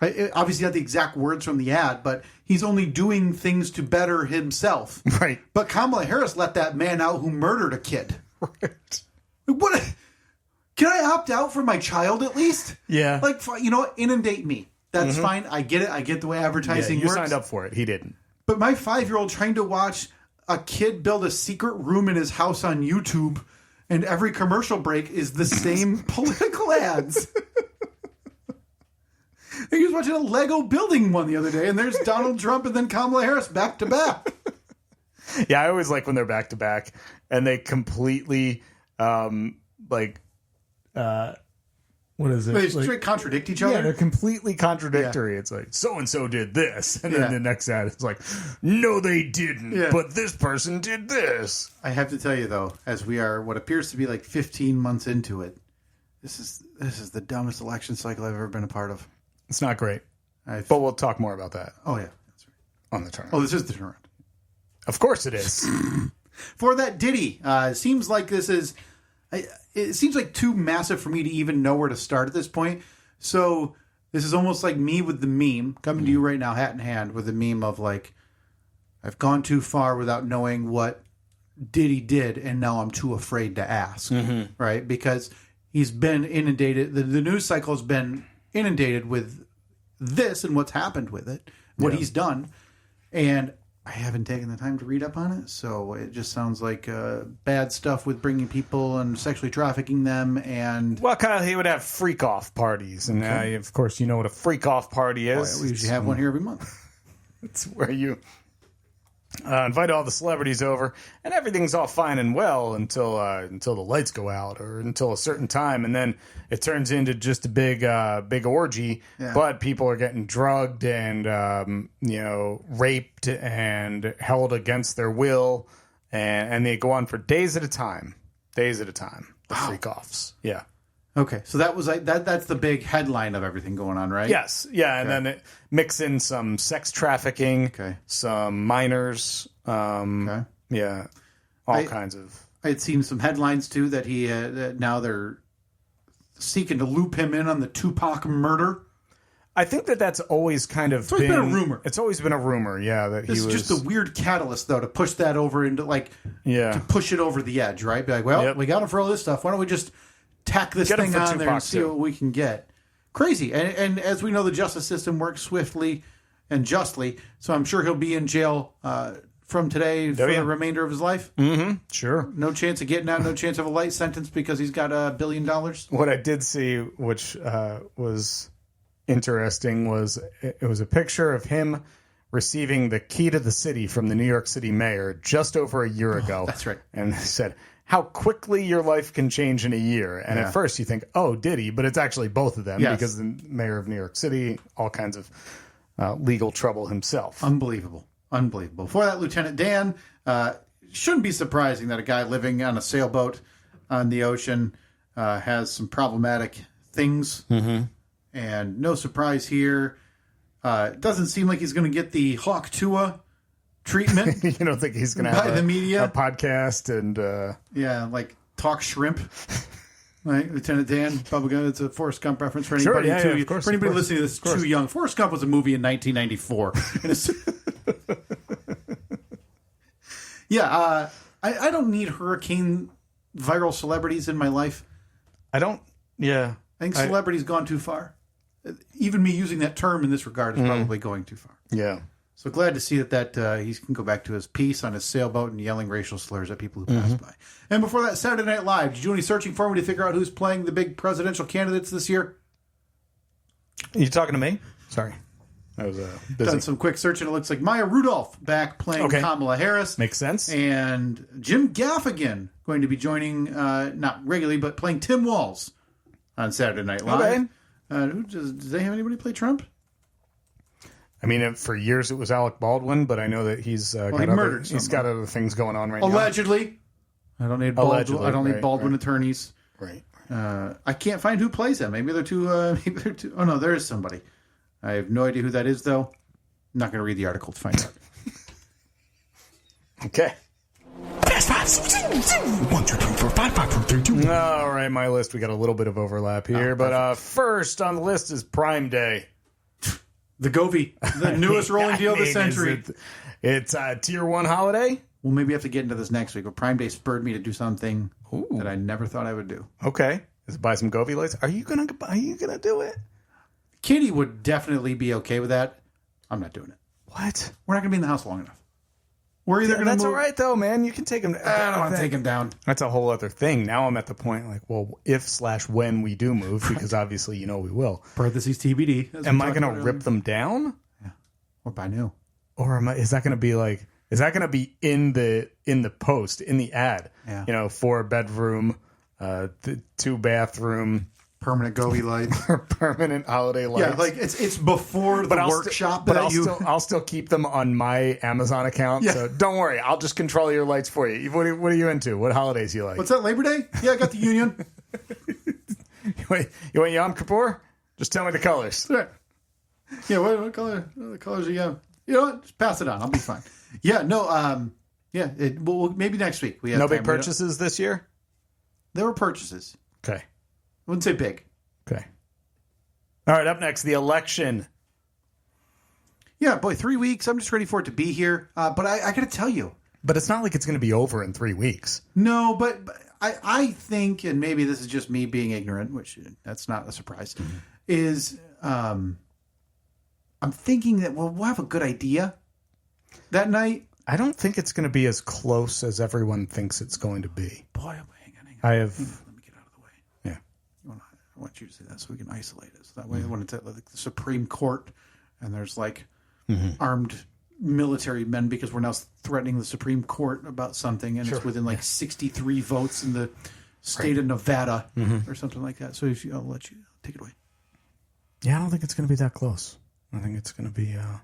obviously not the exact words from the ad, but he's only doing things to better himself. Right. But Kamala Harris let that man out who murdered a kid. Right. What? Can I opt out for my child at least? Yeah. Like, inundate me. That's fine. I get it. I get the way advertising works. You signed up for it. He didn't. But my 5-year-old trying to watch a kid build a secret room in his house on YouTube, and every commercial break is the same political ads. He was watching a Lego building one the other day, and there's Donald Trump and then Kamala Harris back to back. Yeah, I always like when they're back to back, and they completely, what is it? They straight contradict each other. Yeah, they're completely contradictory. Yeah. It's like, so-and-so did this, and then the next ad is like, no, they didn't, but this person did this. I have to tell you, though, as we are what appears to be like 15 months into it, this is the dumbest election cycle I've ever been a part of. It's not great. But we'll talk more about that. Oh, yeah. That's right. On the turnaround. Oh, this is the turnaround. Of course it is. For that ditty, seems like this is it seems like too massive for me to even know where to start at this point. So this is almost like me with the meme coming to you right now, hat in hand, with the meme of like, I've gone too far without knowing what Diddy did, and now I'm too afraid to ask, right? Because he's been inundated. The news cycle has been inundated with this and what's happened with it, what he's done, and I haven't taken the time to read up on it, so it just sounds like bad stuff with bringing people and sexually trafficking them. And well, Kyle, he would have freak-off parties, and of course, you know what a freak-off party is. We usually have one here every month. It's where you invite all the celebrities over, and everything's all fine and well until the lights go out or until a certain time, and then it turns into just a big orgy. Yeah. But people are getting drugged and raped and held against their will, and they go on for days at a time. The freak-offs. Yeah. Okay, so that was like that's the big headline of everything going on, right? Yes, yeah, and then it mix in some sex trafficking, some minors, yeah, all kinds of. I had seen some headlines too that he that now they're seeking to loop him in on the Tupac murder. I think that's always kind of been a rumor. It's always been a rumor, yeah. That this is just a weird catalyst though to push that over into to push it over the edge, right? Be like, well, we got him for all this stuff. Why don't we just tack this thing on there and see what we can get? Crazy. And as we know, the justice system works swiftly and justly, so I'm sure he'll be in jail from today for the remainder of his life. Mm-hmm. Sure. No chance of getting out, no chance of a light sentence because he's got $1 billion. What I did see, which was interesting, was it was a picture of him receiving the key to the city from the New York City mayor just over a year ago. That's right. And they said, how quickly your life can change in a year. And at first you think, oh, did he? But it's actually both of them because the mayor of New York City, all kinds of legal trouble himself. Unbelievable. Before that, Lieutenant Dan, shouldn't be surprising that a guy living on a sailboat on the ocean has some problematic things. Mm-hmm. And no surprise here. It doesn't seem like he's going to get the Hawk Tua treatment. You don't think he's going to have the media a podcast and like talk shrimp, right? Lieutenant Dan, it's a Forrest Gump reference for anybody for anybody listening to this too young. Forrest Gump was a movie in 1994. I don't need hurricane viral celebrities in my life. I don't. Yeah, I think celebrity's gone too far. Even me using that term in this regard is probably going too far. Yeah. So glad to see that he can go back to his peace on his sailboat and yelling racial slurs at people who pass by. And before that, Saturday Night Live. Did you do any searching for me to figure out who's playing the big presidential candidates this year? Are you talking to me? Sorry. I was busy. Done some quick searching. It looks like Maya Rudolph back playing Kamala Harris. Makes sense. And Jim Gaffigan going to be joining, not regularly, but playing Tim Walz on Saturday Night Live. Okay. Does they have anybody play Trump? I mean, for years it was Alec Baldwin, but I know that he's got other things going on right now. Allegedly. I don't need Baldwin attorneys. Right. I can't find who plays him. Maybe they're too. Oh no, there is somebody. I have no idea who that is, though. I'm not going to read the article to find out. Okay. Best fives. 1, 2, 3, 4, 5, 5, 4, 3, 2. All right, my list. We got a little bit of overlap here, but first on the list is Prime Day. The Govee, the newest rolling deal of the century. It's a tier 1 holiday. We'll maybe have to get into this next week, but Prime Day spurred me to do something that I never thought I would do. Okay. Is it buy some Govee lights? Are you gonna do it? Kitty would definitely be okay with that. I'm not doing it. What? We're not going to be in the house long enough. We're either going to move. That's all right, though, man. You can take him. I don't want to take him down. That's a whole other thing. Now I'm at the point, like, well, if/when we do move, because obviously, we will. Parentheses TBD. Am I going to rip them down? Yeah. Or buy new. Or is that going to be like? Is that going to be in the post, in the ad? Yeah. 4-bedroom, 2-bathroom. Permanent Govee lights. Permanent holiday lights. Yeah, like it's before the workshop. But I'll still keep them on my Amazon account. Yeah. So don't worry. I'll just control your lights for you. What are you into? What holidays do you like? What's that, Labor Day? Yeah, I got the Union. You want Yom Kippur? Just tell me the colors. Right. Yeah, what color? What the colors do you have? You know what? Just pass it on. I'll be fine. Yeah, no, maybe next week. We have no big purchases this year? There were purchases. Okay. I wouldn't say big. Okay. All right, up next, the election. Yeah, boy, 3 weeks. I'm just ready for it to be here. But I got to tell you. But it's not like it's going to be over in 3 weeks. No, but I think, and maybe this is just me being ignorant, which that's not a surprise, is I'm thinking that we'll have a good idea that night. I don't think it's going to be as close as everyone thinks it's going to be. Boy, hang on. Let me get out of the way. Yeah. I want you to say that so we can isolate it. So that way, when it's at like the Supreme Court and there's like armed military men because we're now threatening the Supreme Court about something, and it's within like 63 votes in the state of Nevada or something like that. So I'll let you take it away. Yeah, I don't think it's going to be that close. I think it's going to be a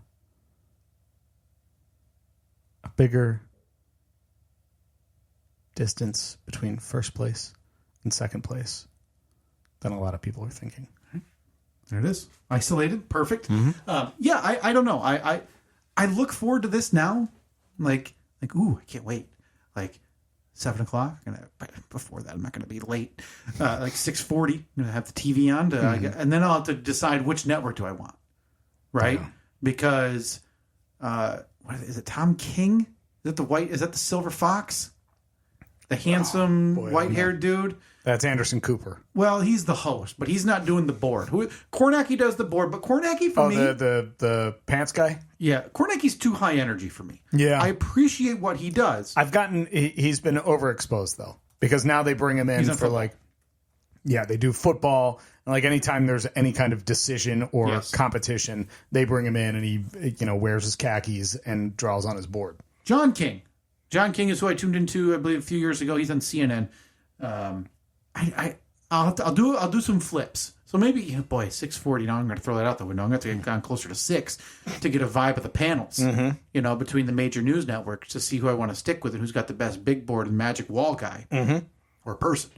bigger distance between first place and second place than a lot of people are thinking. There it is. Isolated. Perfect. Yeah, I don't know. I look forward to this now. Like, ooh, I can't wait. Like 7 o'clock. Before that, I'm not going to be late. Like 6:40, I'm going to have the TV on, and then I'll have to decide which network do I want. Right? Yeah. Because what is it? Tom King? Is it the white? Is that the Silver Fox? The handsome white-haired dude. That's Anderson Cooper. Well, he's the host, but he's not doing the board. Kornacki does the board, but Kornacki for me... the pants guy? Yeah, Kornacki's too high energy for me. Yeah. I appreciate what he does. He's been overexposed, though, because now they bring him in for like... Yeah, they do football. And like anytime there's any kind of decision or competition, they bring him in and he wears his khakis and draws on his board. John King. John King is who I tuned into, I believe, a few years ago. He's on CNN. I'll do some flips. So maybe, 6:40. Now I'm going to throw that out the window. I'm going to have to get closer to 6 to get a vibe of the panels. Between the major news networks to see who I want to stick with and who's got the best big board and magic wall guy or person.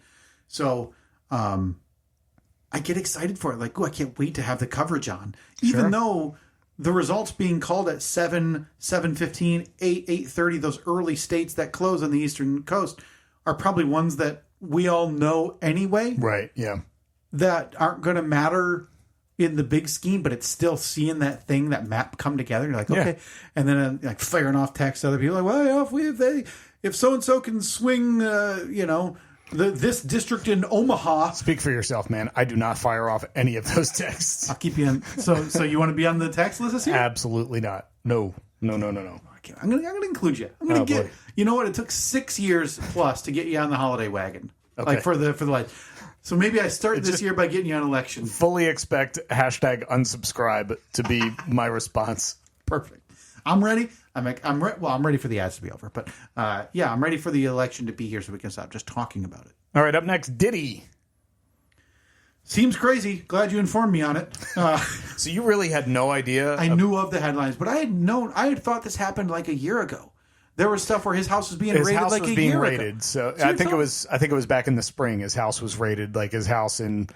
So I get excited for it. Like, I can't wait to have the coverage on, even though the results being called at 7, 7:15, 8, 8:30. Those early states that close on the Eastern Coast are probably ones that we all know anyway. Right, yeah. That aren't going to matter in the big scheme, but it's still seeing that thing, that map come together. You're like, okay. And then like firing off text to other people like, well, if so-and-so can swing, this district in Omaha. Speak for yourself, man. I do not fire off any of those texts. I'll keep you on. So you want to be on the text list this year? Absolutely not. No. I'm gonna include you. I'm gonna get. You know what? It took 6 years plus to get you on the holiday wagon. Okay. Like for the light. So maybe I start this year by getting you on election. Fully expect #unsubscribe to be my response. Perfect. I'm ready. I'm ready for the ads to be over. But I'm ready for the election to be here so we can stop just talking about it. All right. Up next, Diddy. Seems crazy. Glad you informed me on it. So you really had no idea? I knew of the headlines, but I had thought this happened like a year ago. There was stuff where his house was being raided like a year ago. So I think it was back in the spring. His house was raided, like his house in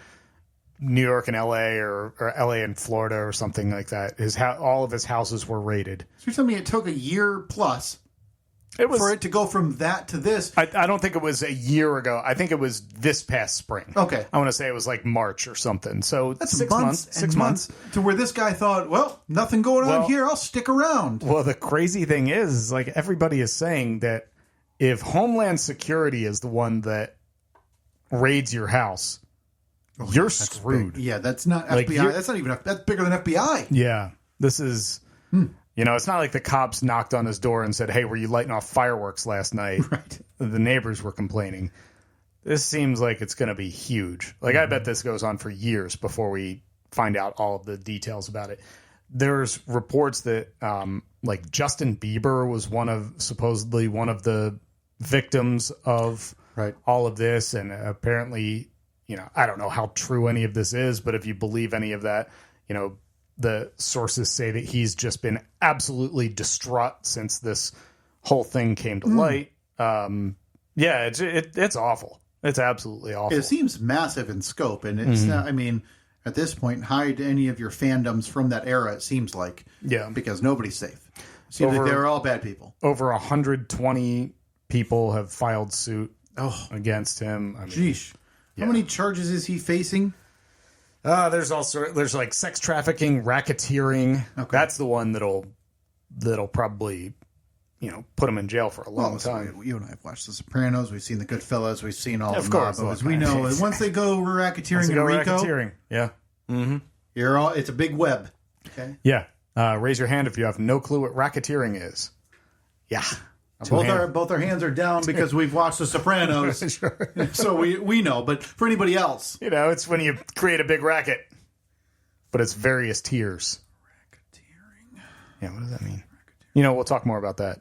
New York and LA or LA and Florida or something like that. All of his houses were raided. So you're telling me it took a year plus for it to go from that to this? I don't think it was a year ago. I think it was this past spring. Okay. I want to say it was like March or something. So that's 6 months. 6 months. To where this guy thought, well, nothing going on here. I'll stick around. Well, the crazy thing is, like, everybody is saying that if Homeland Security is the one that raids your house, you're screwed. Yeah, that's not FBI. That's bigger than FBI. Yeah. This is... it's not like the cops knocked on his door and said, hey, were you lighting off fireworks last night? Right. The neighbors were complaining. This seems like it's going to be huge. Like, I bet this goes on for years before we find out all of the details about it. There's reports that, like, Justin Bieber was supposedly one of the victims of all of this. And apparently, I don't know how true any of this is, but if you believe any of that, the sources say that he's just been absolutely distraught since this whole thing came to light. It's awful. It's absolutely awful. It seems massive in scope, and it's not, at this point, hide any of your fandoms from that era, it seems like. Yeah. Because nobody's safe. It seems like they're all bad people. Over 120 people have filed suit against him. I mean, Sheesh. Yeah. How many charges is he facing? there's like sex trafficking, racketeering. Okay. That's the one that'll probably, put him in jail for a long time. You and I have watched The Sopranos. We've seen The Goodfellas. We've seen all Of the course, mob. As look, we man. know, once they go racketeering and RICO, Racketeering. Yeah. it's a big web. Okay. Yeah. Raise your hand if you have no clue what racketeering is. Yeah. Both our hands are down because we've watched The Sopranos, Sure. so we know. But for anybody else, It's when you create a big racket, but it's various tiers. racketeering Yeah, what does that mean? We'll talk more about that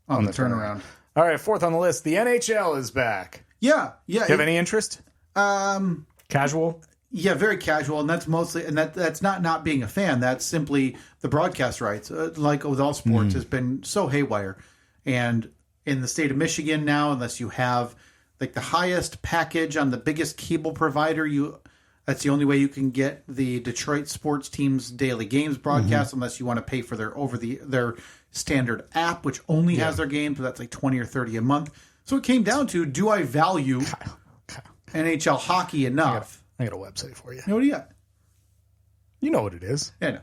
on the turnaround. All right, fourth on the list, the NHL is back. Yeah. Do you have any interest? Casual? Yeah, very casual, and that's mostly, and that's not being a fan. That's simply the broadcast rights. Like with all sports, has been so haywire. And in the state of Michigan now, unless you have like the highest package on the biggest cable provider, that's the only way you can get the Detroit sports team's daily games broadcast, unless you want to pay for their standard app, which only has their games, but that's like $20 or $30 a month. So it came down to, do I value NHL hockey enough? I got a website for you. What do you got? You know what it is. Yeah, no.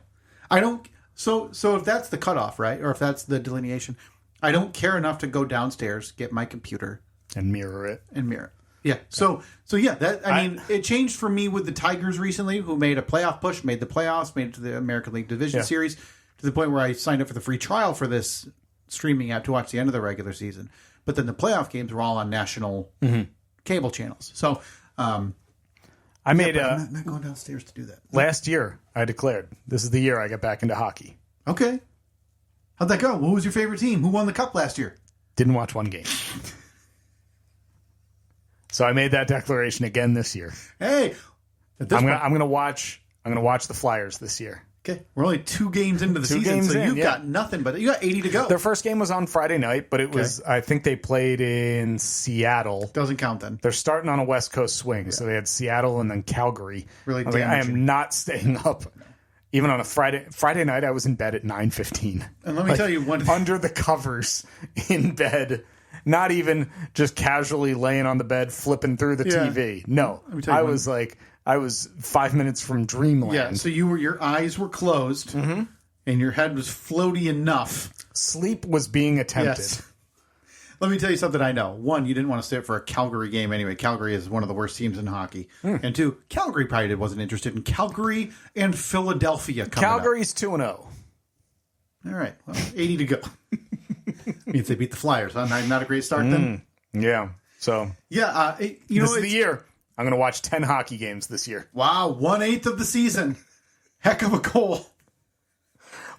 I don't. So if that's the cutoff, right, or if that's the delineation, I don't care enough to go downstairs, get my computer, And mirror it. and mirror it. Yeah. So yeah. That I mean, it changed for me with the Tigers recently, who made a playoff push, made the playoffs, made it to the American League Division Series, to the point where I signed up for the free trial for this streaming app to watch the end of the regular season. But then the playoff games were all on national cable channels. So I'm not going downstairs to do that. last year, I declared, this is the year I get back into hockey. Okay. How'd that go? What was your favorite team? Who won the cup last year? Didn't watch one game. So I made that declaration again this year. Hey, at this point, I'm gonna watch the Flyers this year. okay, we're only 2 games into the Two season, games so in, you've yeah. got nothing but you got 80 to go. Their first game was on Friday night, but it was, I think they played in Seattle. Doesn't count then. They're starting on a West Coast swing, so they had Seattle and then Calgary. Really I was like, I damaging. am not staying up. Even on a Friday night, I was in bed at 9:15. And let me tell you one thing. Under the covers in bed, not even just casually laying on the bed flipping through the TV. No, me tell you I was 5 minutes from dreamland. Yeah, so your eyes were closed, and your head was floaty enough. Sleep was being attempted. Yes. Let me tell you something I know. 1, you didn't want to stay up for a Calgary game anyway. Calgary is one of the worst teams in hockey. And 2, Calgary probably wasn't interested in Calgary and Philadelphia coming Calgary's 2-0. up. All right, well, 80 to go. Means they beat the Flyers, huh? Not a great start then? Yeah. So Yeah, this is the year. I'm going to watch 10 hockey games this year. Wow, 1/8 of the season. Heck of a goal.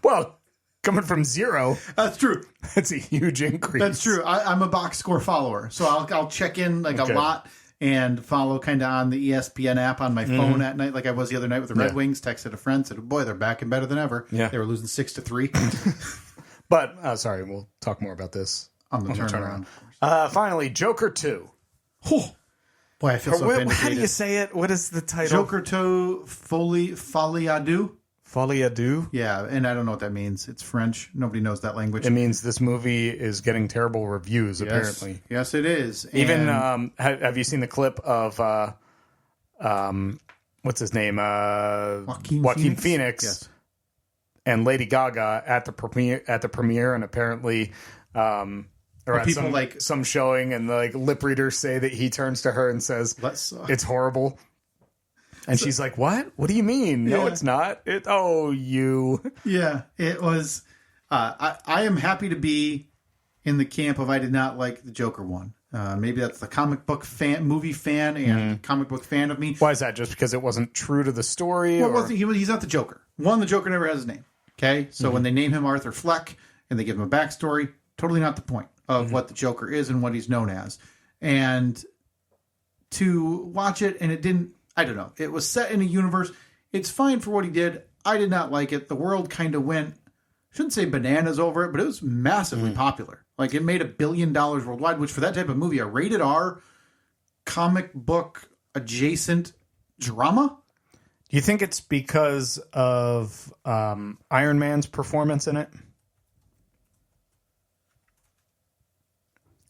Well, coming from 0, That's true. that's a huge increase. That's true. I'm a box score follower, so I'll check in a lot and follow kind of on the ESPN app on my phone at night, like I was the other night with the Red Wings. Texted a friend, said, "Boy, they're back and better than ever." Yeah. They were losing 6-3 But, sorry, we'll talk more about this on the turnaround. Finally, Joker 2. Oh, boy, I feel so vindicated. How do you say it? What is the title? Joker 2 Folie à deux? Folie à deux? Yeah, and I don't know what that means. It's French. Nobody knows that language. It means this movie is getting terrible reviews, apparently. Yes, it is. Even, And have you seen the clip of, what's his name? Joaquin Phoenix. Yes. And Lady Gaga at the premiere, and apparently, or at people some showing, and the lip readers say that he turns to her and says, "It's horrible," and she's like, "What? What do you mean? No, it's not. You." Yeah, it was. I am happy to be in the camp of I did not like the Joker one. Maybe that's the comic book movie fan and comic book fan of me. Why is that? Just because it wasn't true to the story? Well, he's not the Joker. The Joker never has his name. Okay, so when they name him Arthur Fleck and they give him a backstory, totally not the point of what the Joker is and what he's known as. And to watch it, and it didn't, I don't know, it was set in a universe. It's fine for what he did. I did not like it. The world kind of went, I shouldn't say bananas over it, but it was massively popular. Like, it made $1 billion worldwide, which for that type of movie, a rated R comic book adjacent drama. Do you think it's because of Iron Man's performance in it?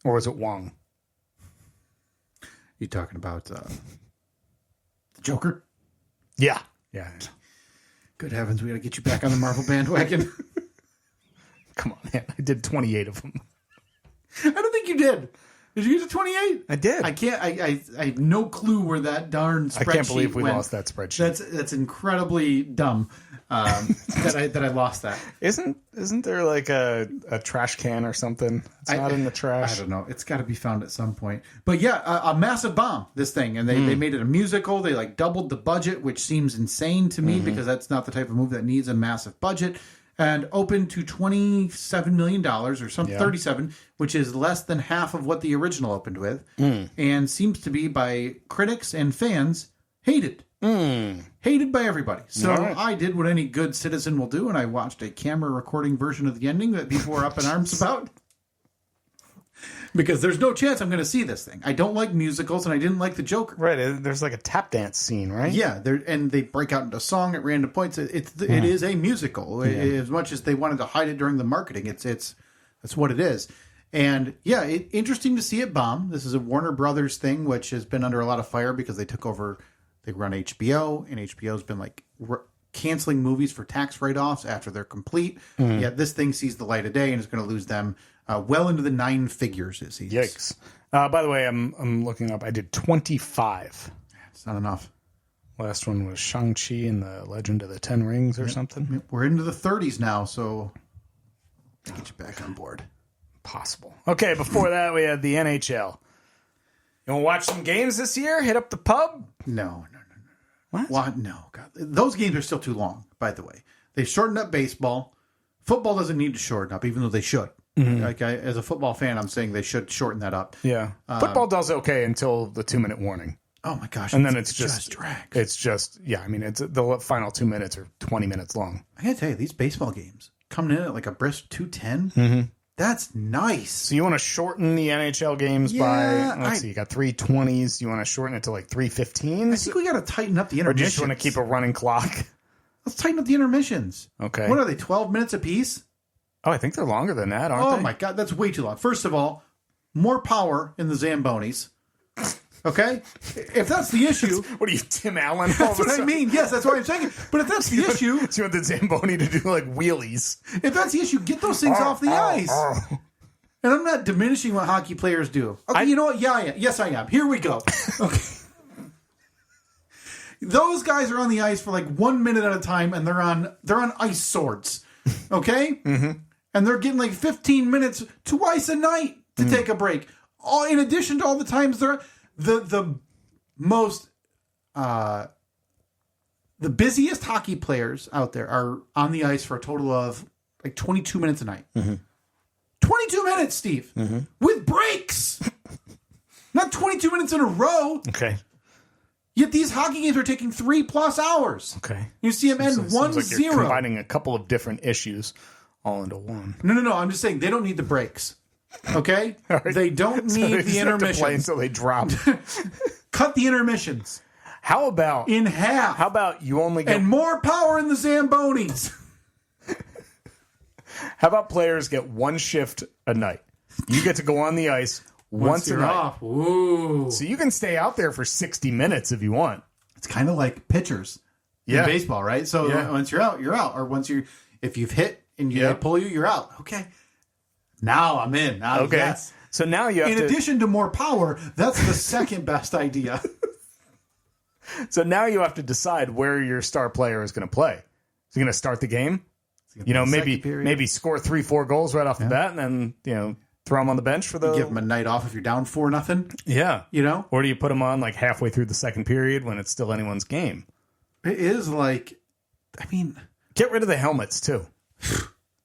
Or was it Wong? You talking about the Joker? Yeah. Good heavens, we got to get you back on the Marvel bandwagon. Come on, man. I did 28 of them. I don't think you did. Did you get to 28? I did. I can't. I have no clue where that darn spreadsheet I can't believe we went. lost that spreadsheet. That's incredibly dumb. That I lost that. Isn't there like a trash can or something? It's not in the trash. I don't know. It's got to be found at some point. But yeah, a massive bomb. This thing, and they made it a musical. They like doubled the budget, which seems insane to me because that's not the type of movie that needs a massive budget. And opened to $27 million or something, 37, which is less than half of what the original opened with, and seems to be by critics and fans hated. Hated by everybody. So I did what any good citizen will do, and I watched a camera recording version of the ending that people were up in arms about. Because there's no chance I'm going to see this thing. I don't like musicals, and I didn't like the Joker. Right. There's like a tap dance scene, right? Yeah, and they break out into song at random points. It is a musical. As much as they wanted to hide it during the marketing, that's what it is. And yeah, interesting to see it bomb. This is a Warner Brothers thing, which has been under a lot of fire because they took over. They run HBO, and HBO's been like canceling movies for tax write-offs after they're complete. Yet this thing sees the light of day and is going to lose them well into the 9 figures, it seems. Yikes. By the way, I'm looking up. I did 25. It's not enough. Last one was Shang-Chi and the Legend of the Ten Rings or something. We're into the 30s now, so get you back on board. Possible. Okay, before that, we had the NHL. You want to watch some games this year? Hit up the pub? No. What? No. God. Those games are still too long, by the way. They shortened up baseball. Football doesn't need to shorten up, even though they should. Like as a football fan, I'm saying they should shorten that up. Yeah. Football does okay until the 2-minute warning. Oh, my gosh. And then it's just drags. It's just, it's the final 2 minutes are 20 minutes long. I got to tell you, these baseball games coming in at like a brisk 210, that's nice. So you want to shorten the NHL games by, let's see, you got 320s. You want to shorten it to like 315s? I think we got to tighten up the Or intermissions. just want to keep a running clock? Let's tighten up the intermissions. Okay. What are they, 12 minutes apiece? Oh, I think they're longer than that, aren't they? Oh, my God, that's way too long. First of all, more power in the Zambonis. Okay? If that's the issue... What are you, Tim Allen? That's what I mean. Yes, that's what I'm saying. But if that's the issue... So you want the Zamboni to do like wheelies? If that's the issue, get those things off the ice. And I'm not diminishing what hockey players do. Okay, you know what? Yeah, I am. Yes, I am. Here we go. Okay. Those guys are on the ice for like 1 minute at a time, and they're on ice swords. Okay? And they're getting like 15 minutes twice a night to take a break. All in addition to all the times they're the most the busiest hockey players out there are on the ice for a total of like 22 minutes a night. 22 minutes, Steve, with breaks. Not 22 minutes in a row. Okay. Yet these hockey games are taking 3+ hours. Okay. You see them end 1-0. Like you're combining a couple of different issues all into one. No. I'm just saying they don't need the breaks. Okay? Right. They don't So need they the just have to play intermissions. until they drop. Cut the intermissions How about in half. How about you only get and more power in the Zambonis. How about players get one shift a night? You get to go on the ice once a you're night. off. Ooh. So you can stay out there for 60 minutes if you want. It's kind of like pitchers in baseball, right? So once you're out, you're out. Or if you've hit and they pull you, you're out. Okay. Now I'm in. Now, Okay. Yes. So now you have In addition to more power, that's the second best idea. So now you have to decide where your star player is going to play. Is he going to start the game? Maybe score 3-4 goals right off the bat, and then throw him on the bench for the. Give him a night off if you're down 4-0. Yeah, Or do you put him on like halfway through the second period when it's still anyone's game? it is like, Get rid of the helmets too.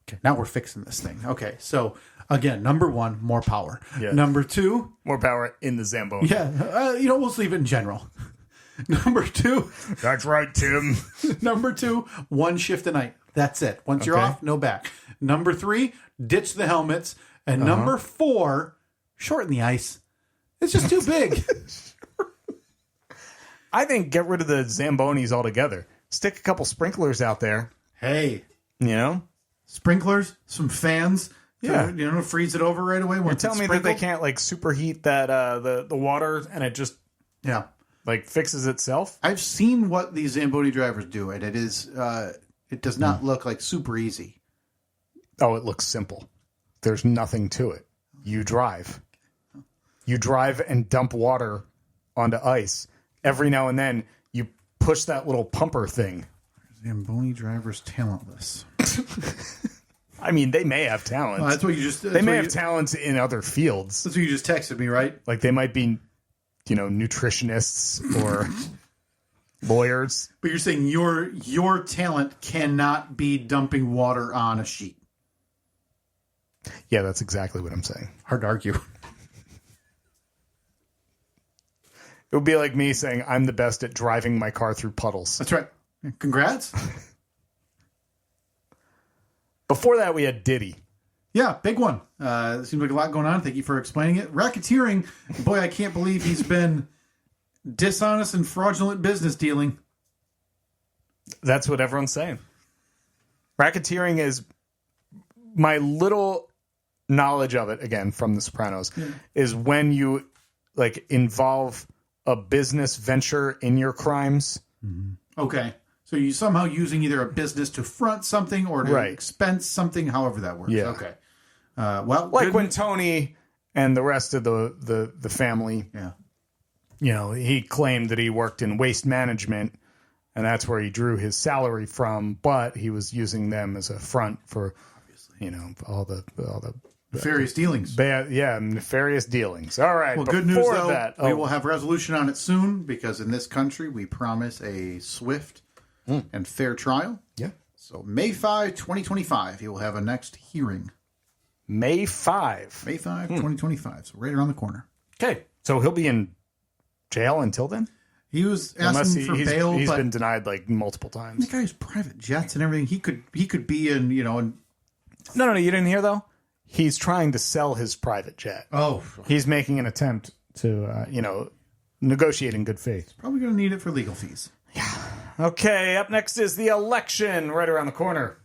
okay, now we're fixing this thing. Okay, so again, number 1, more power. Yeah. Number 2, More power in the Zamboni. we'll just leave it in general. Number 2, That's right, Tim. number 2, 1 shift a night. That's it. Once you're off, no back. Number 3, ditch the helmets. And number 4, shorten the ice. It's just too big. I think get rid of the Zambonis altogether. Stick a couple sprinklers out there. Hey, sprinklers, some fans. Yeah. To freeze it over right away. You're telling me that they can't like superheat that the water and it just Yeah. Like, fixes itself. I've seen what these Zamboni drivers do, and it is it does not look like super easy. Oh, it looks simple. There's nothing to it. You drive. You drive and dump water onto ice. Every now and then, you push that little pumper thing. Zamboni drivers talentless. I mean, they may have talent. Well, that's what you just. They may have talents in other fields. That's what you just texted me, right? Like, they might be, nutritionists or lawyers. But you're saying your talent cannot be dumping water on a sheet. Yeah, that's exactly what I'm saying. Hard to argue. It would be like me saying I'm the best at driving my car through puddles. That's right. Congrats. Before that, we had Diddy. Yeah, big one. Seems like a lot going on. Thank you for explaining it. Racketeering. Boy, I can't believe he's been dishonest and fraudulent business dealing. That's what everyone's saying. Racketeering is my little knowledge of it, again, from The Sopranos, is when you involve a business venture in your crimes. Mm-hmm. Okay. So you somehow using either a business to front something or to expense something, however that works. Yeah. Okay. Well, like when Tony and the rest of the family, he claimed that he worked in waste management, and that's where he drew his salary from, but he was using them as a front for, all the nefarious dealings. Nefarious dealings. All right. Well, good news, though. We will have resolution on it soon because in this country, we promise a swift and fair trial. Yeah. So May 5, 2025, he will have a next hearing. May 5. May 5, 2025. So right around the corner. Okay. So he'll be in jail until then? He was asking for bail. He's been denied multiple times. The guy has private jets and everything. He could be in, No, you didn't hear, though? He's trying to sell his private jet. Oh. He's making an attempt to, negotiate in good faith. Probably going to need it for legal fees. Yeah. Okay, up next is the election right around the corner.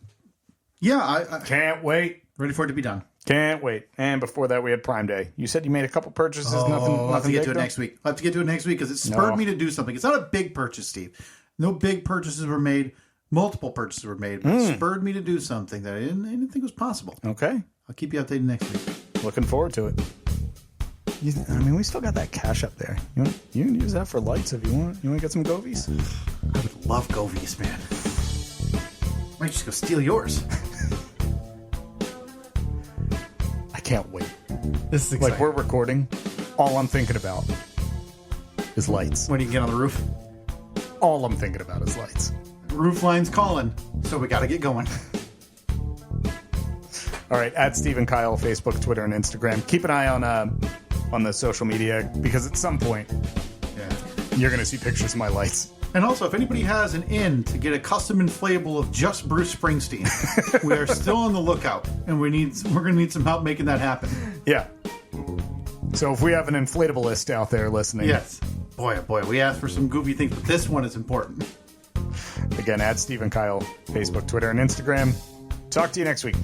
Yeah, I can't wait. Ready for it to be done. Can't wait. And before that, we had Prime Day. You said you made a couple purchases. I'll have to get to it next week. I'll have to get to it next week because it spurred me to do something. It's not a big purchase, Steve. No big purchases were made. Multiple purchases were made. But it spurred me to do something that I didn't think was possible. Okay. I'll keep you updated next week. Looking forward to it. We still got that cash up there. You can use that for lights if you want. You want to get some Govies? I would love Govies, man. Might just go steal yours. I can't wait. This is exciting. We're recording. All I'm thinking about is lights. When you can get on the roof? All I'm thinking about is lights. Roof line's calling, so we got to get going. All right, at Steve & Kyle, Facebook, Twitter, and Instagram. Keep an eye on the social media because at some point, you're going to see pictures of my lights. And also, if anybody has an in to get a custom inflatable of just Bruce Springsteen, we are still on the lookout, and we're going to need some help making that happen. Yeah. So if we have an inflatablist out there listening, yes, boy, oh boy, we asked for some goofy things, but this one is important. Again, at Steve & Kyle, Facebook, Twitter, and Instagram. Talk to you next week.